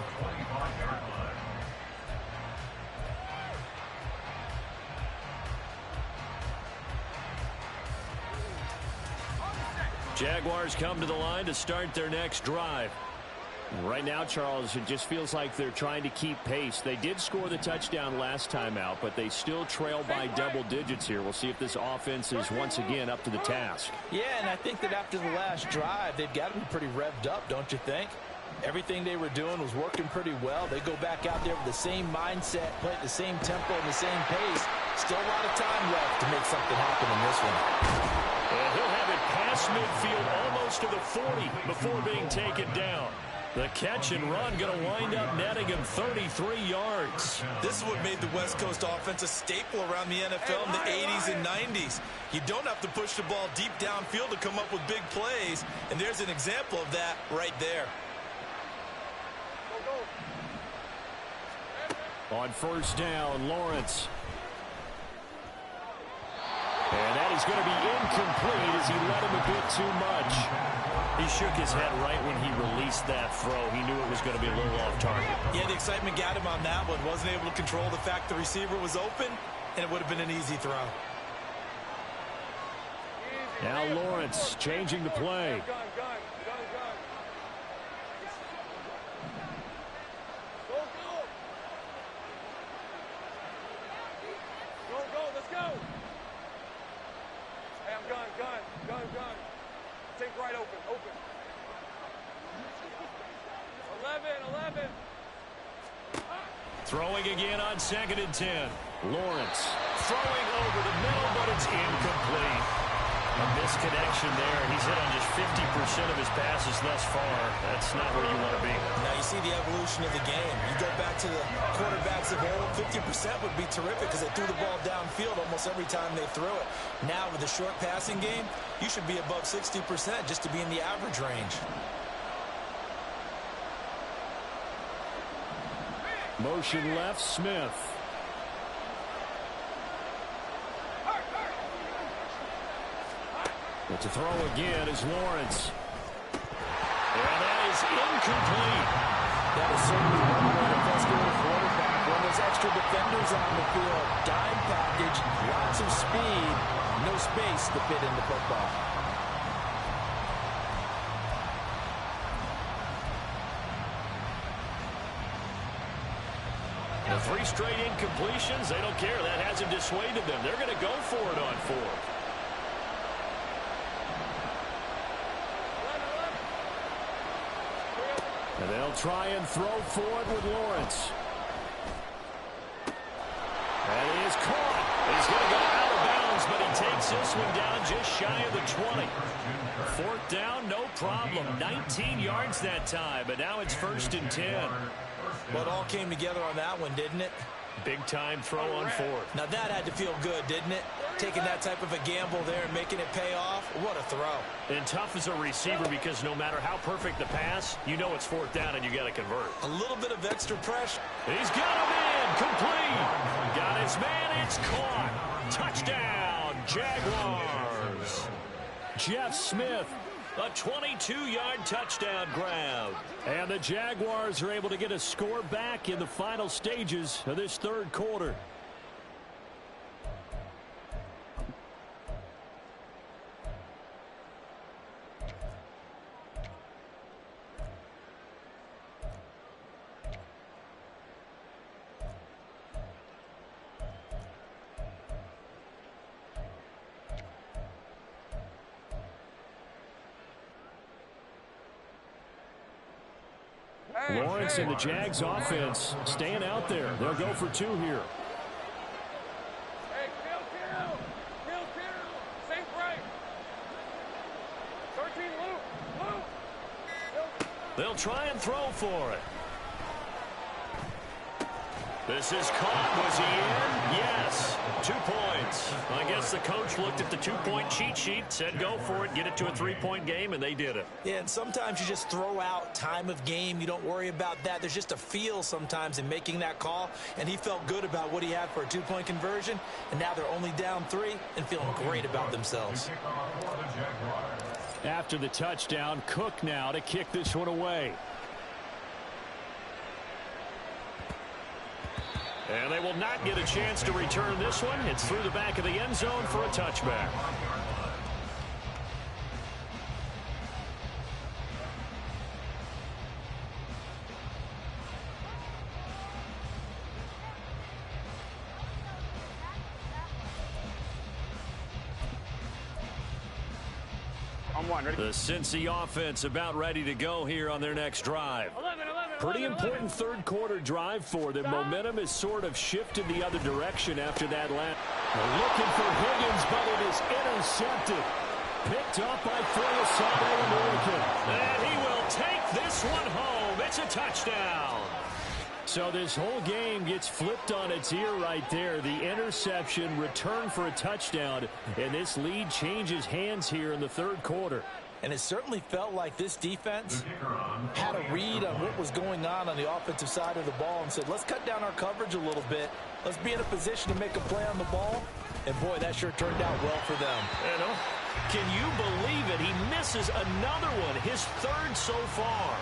Jaguars come to the line to start their next drive. Right now, Charles, it just feels like they're trying to keep pace. They did score the touchdown last time out, but they still trail by double digits here. We'll see if this offense is once again up to the task. Yeah, and I think that after the last drive, they've got to be pretty revved up, don't you think? Everything they were doing was working pretty well. They go back out there with the same mindset, play at the same tempo and the same pace. Still a lot of time left to make something happen in this one. And he'll have it past midfield almost to the 40 before being taken down. The catch and run going to wind up netting him 33 yards. This is what made the West Coast offense a staple around the NFL in the 80s and 90s. You don't have to push the ball deep downfield to come up with big plays, and there's an example of that right there. On first down, Lawrence. And that is going to be incomplete as he let him a bit too much. He shook his head right when he released that throw. He knew it was going to be a little off target. Yeah, the excitement got him on that one. Wasn't able to control the fact the receiver was open, and it would have been an easy throw. Now Lawrence changing the play. Take right open. 11. Throwing again on 2nd and 10. Lawrence throwing over the middle, but it's incomplete. A misconnection there. He's hit on just 50% of his passes thus far. That's not where you want to be. Now you see the evolution of the game. You go back to the quarterbacks of old, 50% would be terrific because they threw the ball downfield almost every time they threw it. Now with the short passing game, you should be above 60% just to be in the average range. Motion left, Smith. But to throw again is Lawrence. And that is incomplete. That is certainly one way to best go to quarterback. When there's extra defenders on the field, dime package, lots of speed, no space to fit in the football. The 3 straight incompletions, they don't care. That hasn't dissuaded them. They're going to go for it on 4th. And they'll try and throw forward with Lawrence. And he is caught. He's going to go out of bounds, but he takes this one down just shy of the 20. 4th down, no problem. 19 yards that time, but now it's 1st and 10. Well, it all came together on that one, didn't it? Big-time throw on 4th. Now that had to feel good, didn't it? Taking that type of a gamble there and making it pay off. What a throw. And tough as a receiver because no matter how perfect the pass, you know it's 4th down and you got to convert. A little bit of extra pressure. He's got him in. Complete. Got his man. It's caught. Touchdown, Jaguars. Jeff Smith. A 22-yard touchdown grab. And the Jaguars are able to get a score back in the final stages of this 3rd quarter. Lawrence and the Jags offense staying out there. They'll go for 2 here. Hey, Kill. Same right. 13, Luke. They'll try and throw for it. This is caught. Was he in? Yes. 2 points. I guess the coach looked at the 2-point cheat sheet, said go for it, get it to a 3-point game, and they did it. Yeah, and sometimes you just throw out time of game. You don't worry about that. There's just a feel sometimes in making that call, and he felt good about what he had for a 2-point conversion, and now they're only down 3 and feeling great about themselves. After the touchdown, Cook now to kick this one away. And they will not get a chance to return this one. It's through the back of the end zone for a touchback. The Cincy offense about ready to go here on their next drive. Pretty important 3rd quarter drive for them. Momentum has sort of shifted the other direction after that last. They're looking for Higgins, but it is intercepted. Picked up by Flores American. And he will take this one home. home. It's a touchdown. So this whole game gets flipped on its ear right there. The interception, return for a touchdown, and this lead changes hands here in the third quarter. And it certainly felt like this defense had a read on what was going on the offensive side of the ball and said, let's cut down our coverage a little bit. Let's be in a position to make a play on the ball. And, boy, that sure turned out well for them. Can you believe it? He misses another one, his third so far.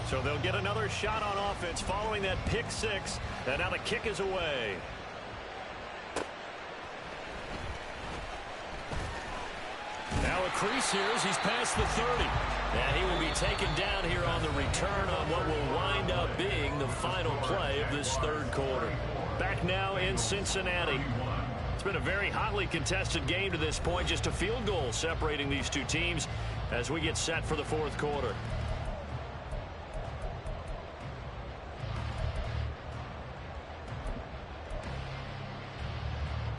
So they'll get another shot on offense following that pick six. And now the kick is away. Now a crease here as he's past the 30. And he will be taken down here on the return on what will wind up being the final play of this third quarter. Back now in Cincinnati. It's been a very hotly contested game to this point. Just a field goal separating these two teams as we get set for the fourth quarter.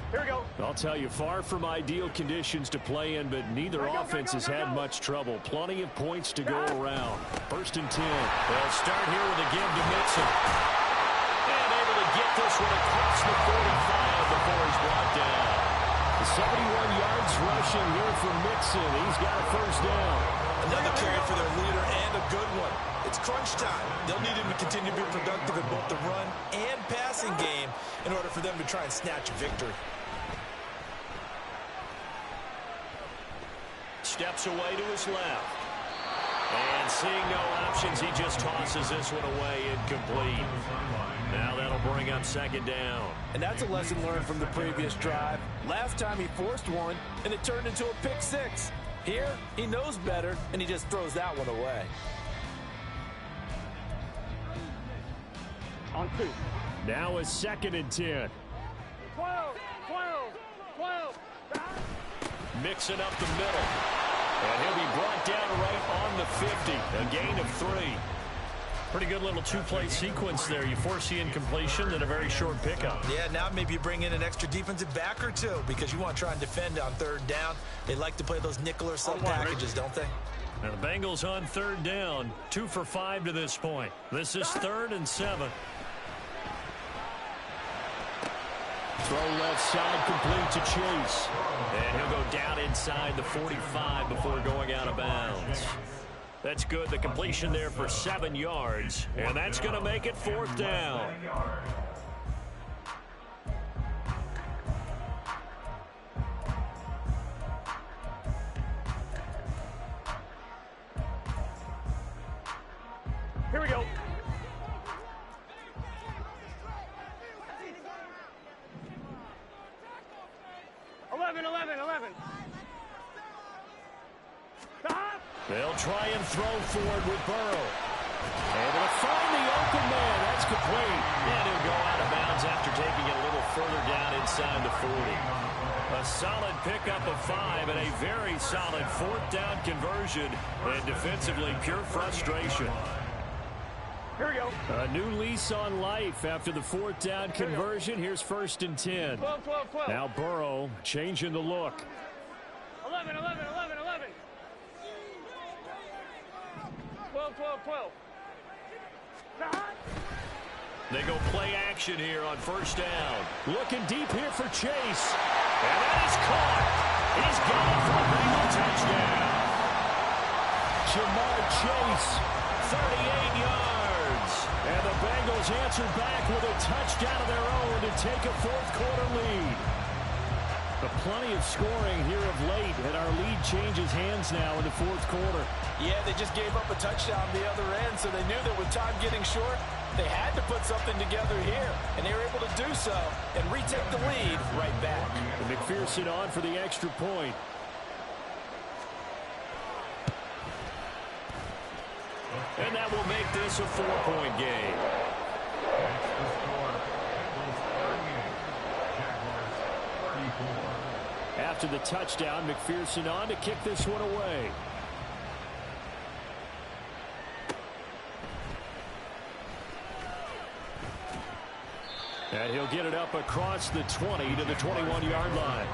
Here we go. I'll tell you, far from ideal conditions to play in, but neither offense has had much trouble. Plenty of points to go around. 1st and 10. They'll start here with a give to Mixon. And able to get this one across the 45 before he's brought down. 71 yards rushing here for Mixon. He's got a first down. Another carry for their leader and a good one. It's crunch time. They'll need him to continue to be productive in both the run and passing game in order for them to try and snatch a victory. Steps away to his left. And seeing no options, he just tosses this one away incomplete. Now that'll bring up 2nd down. And that's a lesson learned from the previous drive. Last time he forced one, and it turned into a pick six. Here, he knows better, and he just throws that one away. On 2. Now a 2nd and 10. 12. Mixing up the middle. And he'll be brought down right on the 50. A gain of 3. Pretty good little two-play sequence there. You force the incompletion, then a very short pickup. Yeah, now maybe you bring in an extra defensive back or two because you want to try and defend on 3rd down. They like to play those nickel or sub packages, don't they? Now the Bengals on 3rd down. 2 for 5 to this point. This is 3rd and 7. Throw left side complete to Chase. And he'll go down inside the 45 before going out of bounds. That's good. The completion there for 7 yards. And that's going to make it 4th down. Here we go. Eleven. Stop. They'll try and throw forward with Burrow. Able to find the open man. That's complete. And he'll go out of bounds after taking it a little further down inside the 40. A solid pickup of 5 and a very solid 4th down conversion. And defensively, pure frustration. Here we go. A new lease on life after the 4th down conversion. Here's 1st and 10. 12. Now Burrow changing the look. 11. 12. Stop. They go play action here on 1st down. Looking deep here for Chase. And that is caught. He's got it for a Bengal touchdown. Jamar Chase. 38 yards. And the Bengals answer back with a touchdown of their own to take a 4th quarter lead. But plenty of scoring here of late, and our lead changes hands now in the 4th quarter. Yeah, they just gave up a touchdown the other end, so they knew that with time getting short, they had to put something together here, and they were able to do so and retake the lead right back. And McPherson on for the extra point. And that will make this a 4-point game. after the touchdown. McPherson on to kick this one away. And he'll get it up across the 20 to the 21-yard line.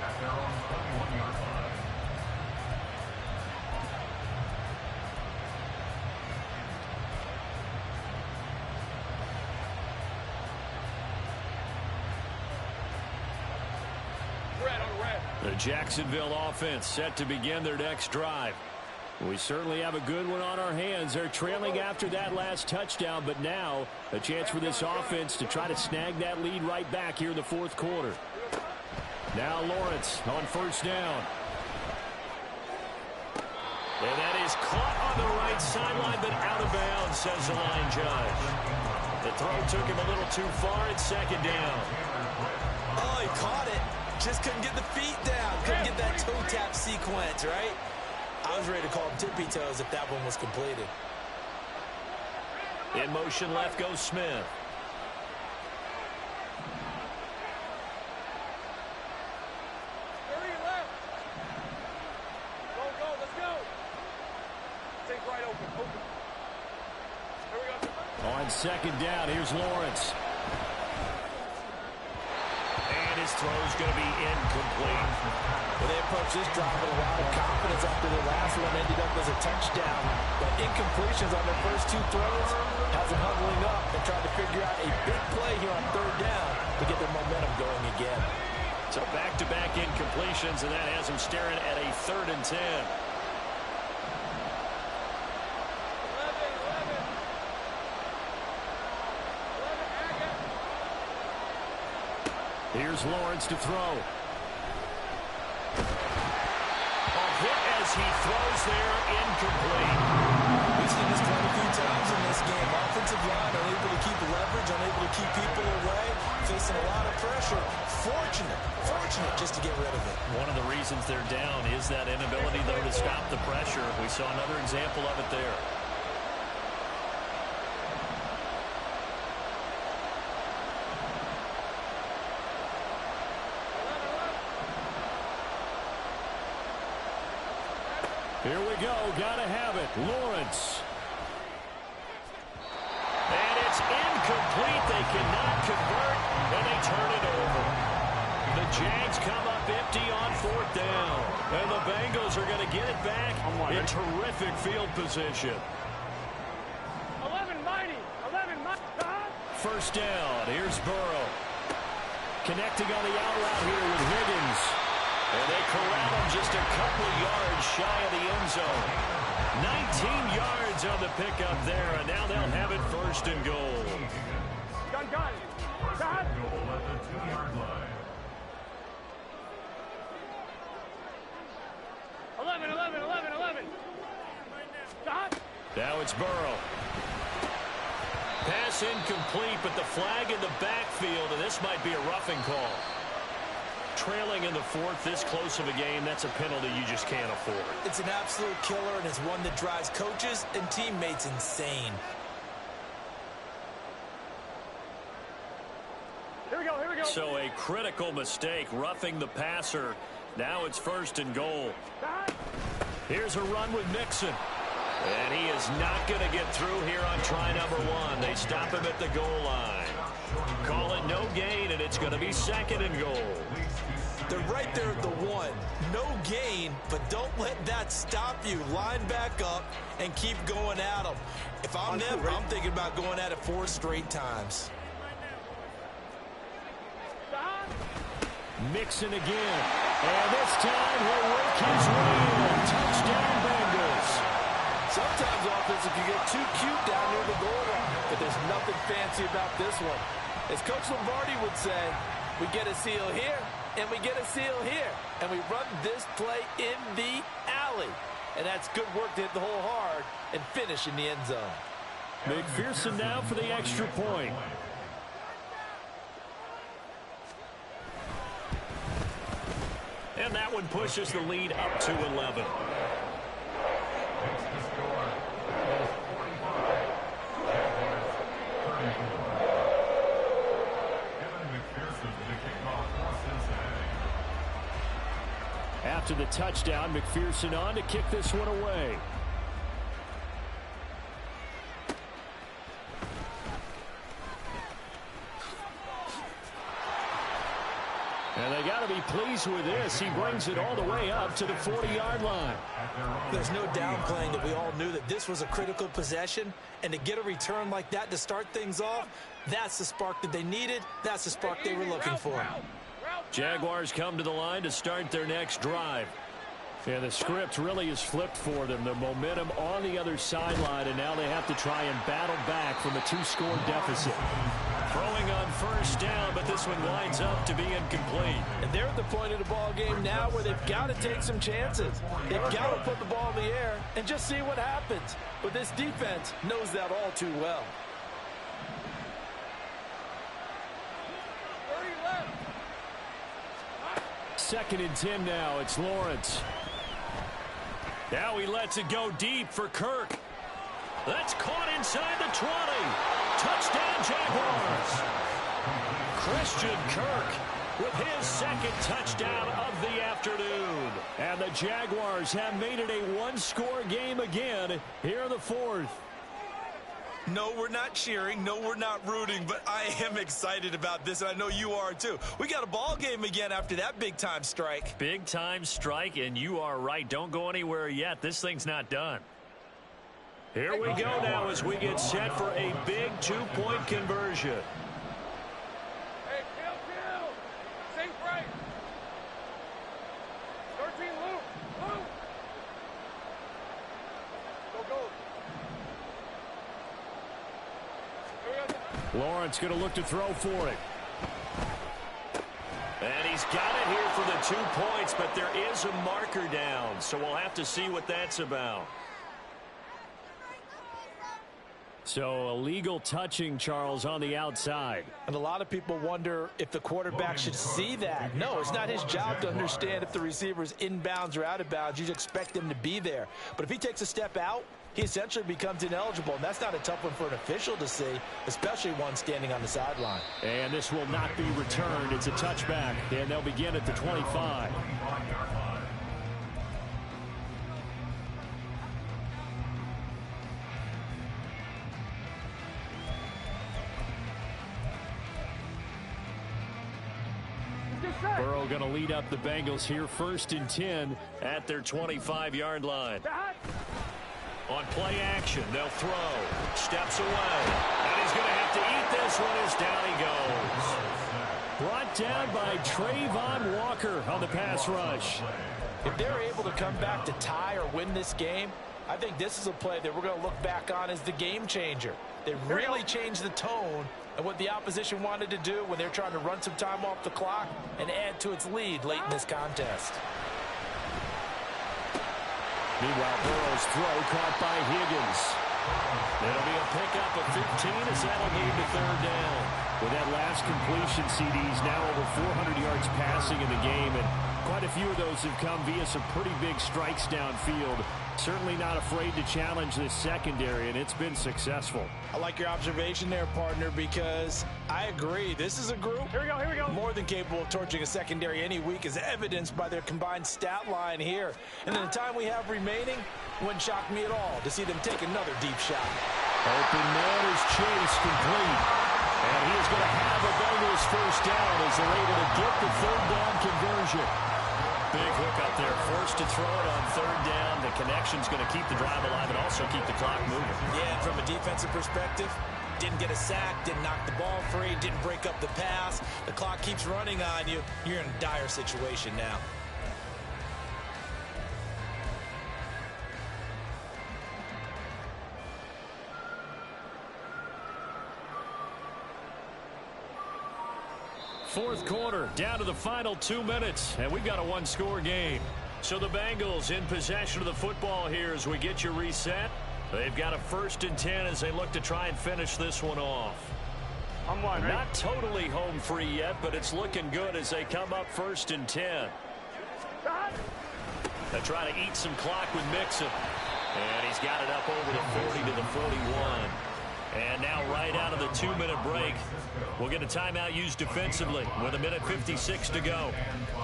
At their own 21-yard line. The Jacksonville offense set to begin their next drive. We certainly have a good one on our hands. They're trailing after that last touchdown, but now a chance for this offense to try to snag that lead right back here in the fourth quarter. Now Lawrence on first down. And that is caught on the right sideline, but out of bounds, says the line judge. The throw took him a little too far. It's second down. Oh, he caught it. Just couldn't get the feet down. Couldn't get that toe tap sequence, right? I was ready to call him tippy toes if that one was completed. In motion left goes Smith. Left. Go, let's go. Take right open. Here we go. On second down, here's Lawrence. And his throw's going to be incomplete. Well, they approached this drive with a lot of confidence after the last one ended up as a touchdown. But incompletions on their first two throws has them huddling up and trying to figure out a big play here on third down to get their momentum going again. So back-to-back incompletions, and that has them staring at a 3rd and 10. Here's Lawrence to throw. A hit as he throws there, incomplete. We've seen this quite a few times in this game. Offensive line unable to keep leverage, unable to keep people away, facing a lot of pressure. Fortunate just to get rid of it. One of the reasons they're down is that inability, though, to stop the pressure. We saw another example of it there. Here we go. Gotta have it. Lawrence. And it's incomplete. They cannot convert, and they turn it over. The Jags come up empty on 4th down. And the Bengals are going to get it back in terrific field position. 11 mighty. First down. Here's Burrow. Connecting on the out route here with Higgins. And they corral him just a couple of yards shy of the end zone. 19 yards on the pickup there, and now they'll have it 1st and goal. Gun. Goal at the 2-yard line. 11. Now it's Burrow. Pass incomplete, but the flag in the backfield, and this might be a roughing call. Trailing in the 4th, this close of a game, that's a penalty you just can't afford. It's an absolute killer, and it's one that drives coaches and teammates insane. Here we go. So a critical mistake, roughing the passer. Now it's 1st and goal. Here's a run with Mixon. And he is not going to get through here on try number 1. They stop him at the goal line. Call it no gain, and it's going to be 2nd and goal. They're right there at the 1. No gain, but don't let that stop you. Line back up and keep going at them. If I'm them, I'm thinking about going at it 4 straight times. Mixon again. And this time he'll work his way in. Touchdown Bengals. Sometimes offense can get too cute down near the goal line, but there's nothing fancy about this one. As Coach Lombardi would say, we get a seal here, and we get a seal here, and we run this play in the alley. And that's good work to hit the hole hard and finish in the end zone. McPherson now for the extra point. And that one pushes the lead up to 11. After the touchdown, McPherson on to kick this one away. And they got to be pleased with this. He brings it all the way up to the 40-yard line. There's no downplaying that we all knew that this was a critical possession, and to get a return like that to start things off, that's the spark that they needed. That's the spark they were looking for. Jaguars come to the line to start their next drive. Yeah, the script really is flipped for them. The momentum on the other sideline, and now they have to try and battle back from a 2-score deficit. Throwing on first down, but this one winds up to be incomplete. And they're at the point of the ball game now where they've got to take some chances. They've got to put the ball in the air and just see what happens. But this defense knows that all too well. Second and 10 now. It's Lawrence. Now he lets it go deep for Kirk. That's caught inside the 20. Touchdown, Jaguars. Christian Kirk with his second touchdown of the afternoon. And the Jaguars have made it a one-score game again here in the fourth. No, we're not cheering. No, we're not rooting, but I am excited about this, and I know you are too. We got a ball game again after that big-time strike. Big-time strike, and you are right. Don't go anywhere yet. This thing's not done. Here we go now as we get set for a big two-point conversion. Hey, kill. Sink right. 13 loop. Go. Lawrence going to look to throw for it. And he's got it here for the 2 points, but there is a marker down, so we'll have to see what that's about. So illegal touching, Charles, on the outside. And a lot of people wonder if the quarterback should see that. No, it's not his job to understand if the receiver's inbounds or out of bounds. You expect him to be there. But if he takes a step out, he essentially becomes ineligible. And that's not a tough one for an official to see, especially one standing on the sideline. And this will not be returned. It's a touchback, and they'll begin at the 25. Burrow going to lead up the Bengals here, 1st and 10 at their 25-yard line. On play action, they'll throw. Steps away. And he's going to have to eat this one as down he goes. Brought down by Trayvon Walker on the pass rush. If they're able to come back to tie or win this game, I think this is a play that we're going to look back on as the game changer. They really changed the tone and what the opposition wanted to do when they're trying to run some time off the clock and add to its lead late in this contest. Meanwhile, Burrow's throw caught by Higgins. It'll be a pickup of 15 as that'll lead to 3rd down. With that last completion, CD's now over 400 yards passing in the game, and quite a few of those have come via some pretty big strikes downfield. Certainly not afraid to challenge this secondary, and it's been successful. I like your observation there, partner, because I agree. This is a group Here we go. more than capable of torching a secondary any week, as evidenced by their combined stat line here. And in the time we have remaining, wouldn't shock me at all to see them take another deep shot. Open man is chased complete. And he is going to have a Bengals 1st down as they're able to get the 3rd down conversion. Big hook up there. Forced to throw it on 3rd down. The connection's going to keep the drive alive and also keep the clock moving. Yeah, and from a defensive perspective, didn't get a sack, didn't knock the ball free, didn't break up the pass. The clock keeps running on you. You're in a dire situation now. Fourth quarter, down to the final 2 minutes, and we've got a one-score game. So the Bengals in possession of the football here as we get you reset. They've got a 1st and 10 as they look to try and finish this one off. I'm one, right? Not totally home free yet, but it's looking good as they come up 1st and 10. They try to eat some clock with Mixon. And he's got it up over the 40 to the 41. And now right out of the 2-minute break, we'll get a timeout used defensively with 1:56 to go.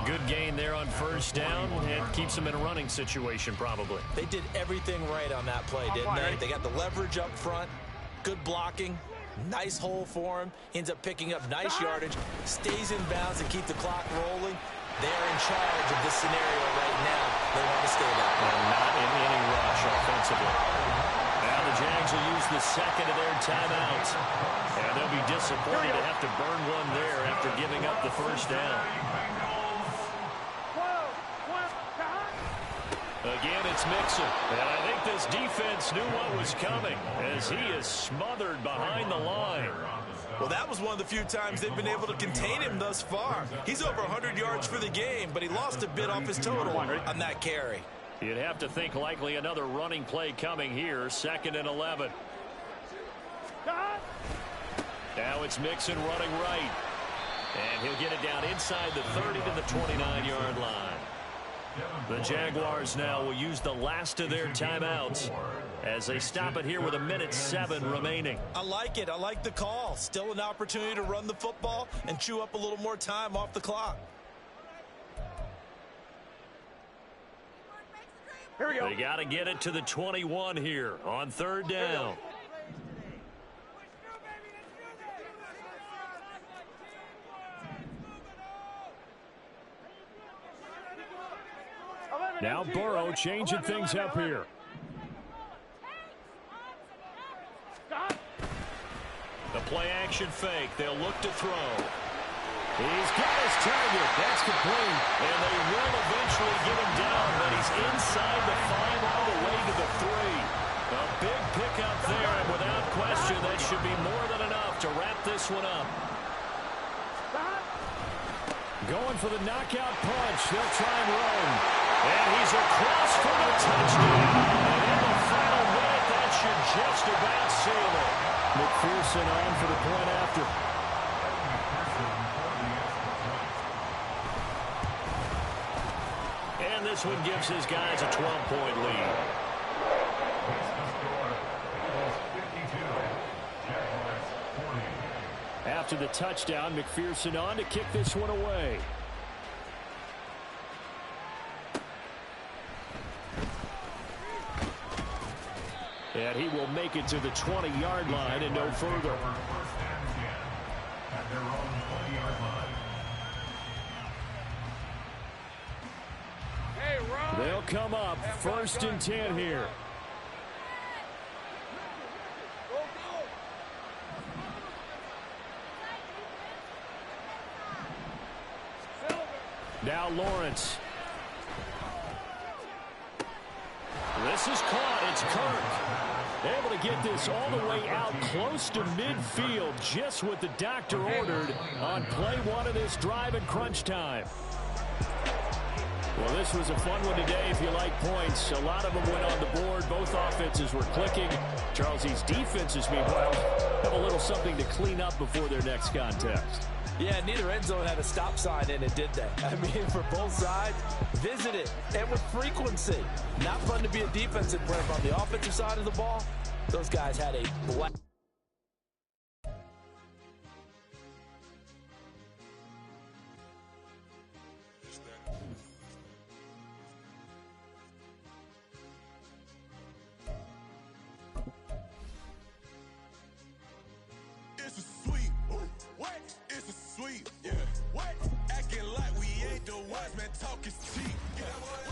Good gain there on first down and keeps them in a running situation probably. They did everything right on that play, didn't they? They got the leverage up front, good blocking, nice hole for him, ends up picking up nice yardage, stays in bounds and keep the clock rolling. They're in charge of this scenario right now. They want to stay that way. And not in any rush offensively. Now the Jags will use the second of their timeouts. And they'll be disappointed to have to burn one there after giving up the first down. Again, it's Mixon. And I think this defense knew what was coming as he is smothered behind the line. Well, that was one of the few times they've been able to contain him thus far. He's over 100 yards for the game, but he lost a bit off his total on that carry. You'd have to think likely another running play coming here, 2nd and 11. Now it's Mixon running right. And he'll get it down inside the 30 to the 29-yard line. The Jaguars now will use the last of their timeouts as they stop it here with 1:07 remaining. I like it. I like the call. Still an opportunity to run the football and chew up a little more time off the clock. Here we go. They got to get it to the 21 here on 3rd down. Now Burrow changing things up here. The play-action fake. They'll look to throw. He's got his target. That's complete. And they will eventually get him down, but he's inside the 5 all the way to the 3. A big pickup there, and without question, that should be more than enough to wrap this one up. Going for the knockout punch. They'll try and run. And he's across for the touchdown. And in the final minute, that should just about seal it. McPherson on for the point after. And this one gives his guys a 12-point lead. After the touchdown, McPherson on to kick this one away. And he will make it to the 20-yard line and no further. They'll come up 1st and 10 here. Now Lawrence. This is caught. It's Kirk. Able to get this all the way out close to midfield, just what the doctor ordered on play 1 of this drive in crunch time. Well, this was a fun one today if you like points. A lot of them went on the board. Both offenses were clicking. Charles, these defenses, meanwhile, have a little something to clean up before their next contest. Yeah, neither end zone had a stop sign in it, did they? I mean, for both sides, visit it, and with frequency. Not fun to be a defensive player, but on the offensive side of the ball, those guys had a blast. It's a sweet. What? It's a sweet. Yeah. What? Acting like we ain't the ones, man. Talk is cheap. Yeah.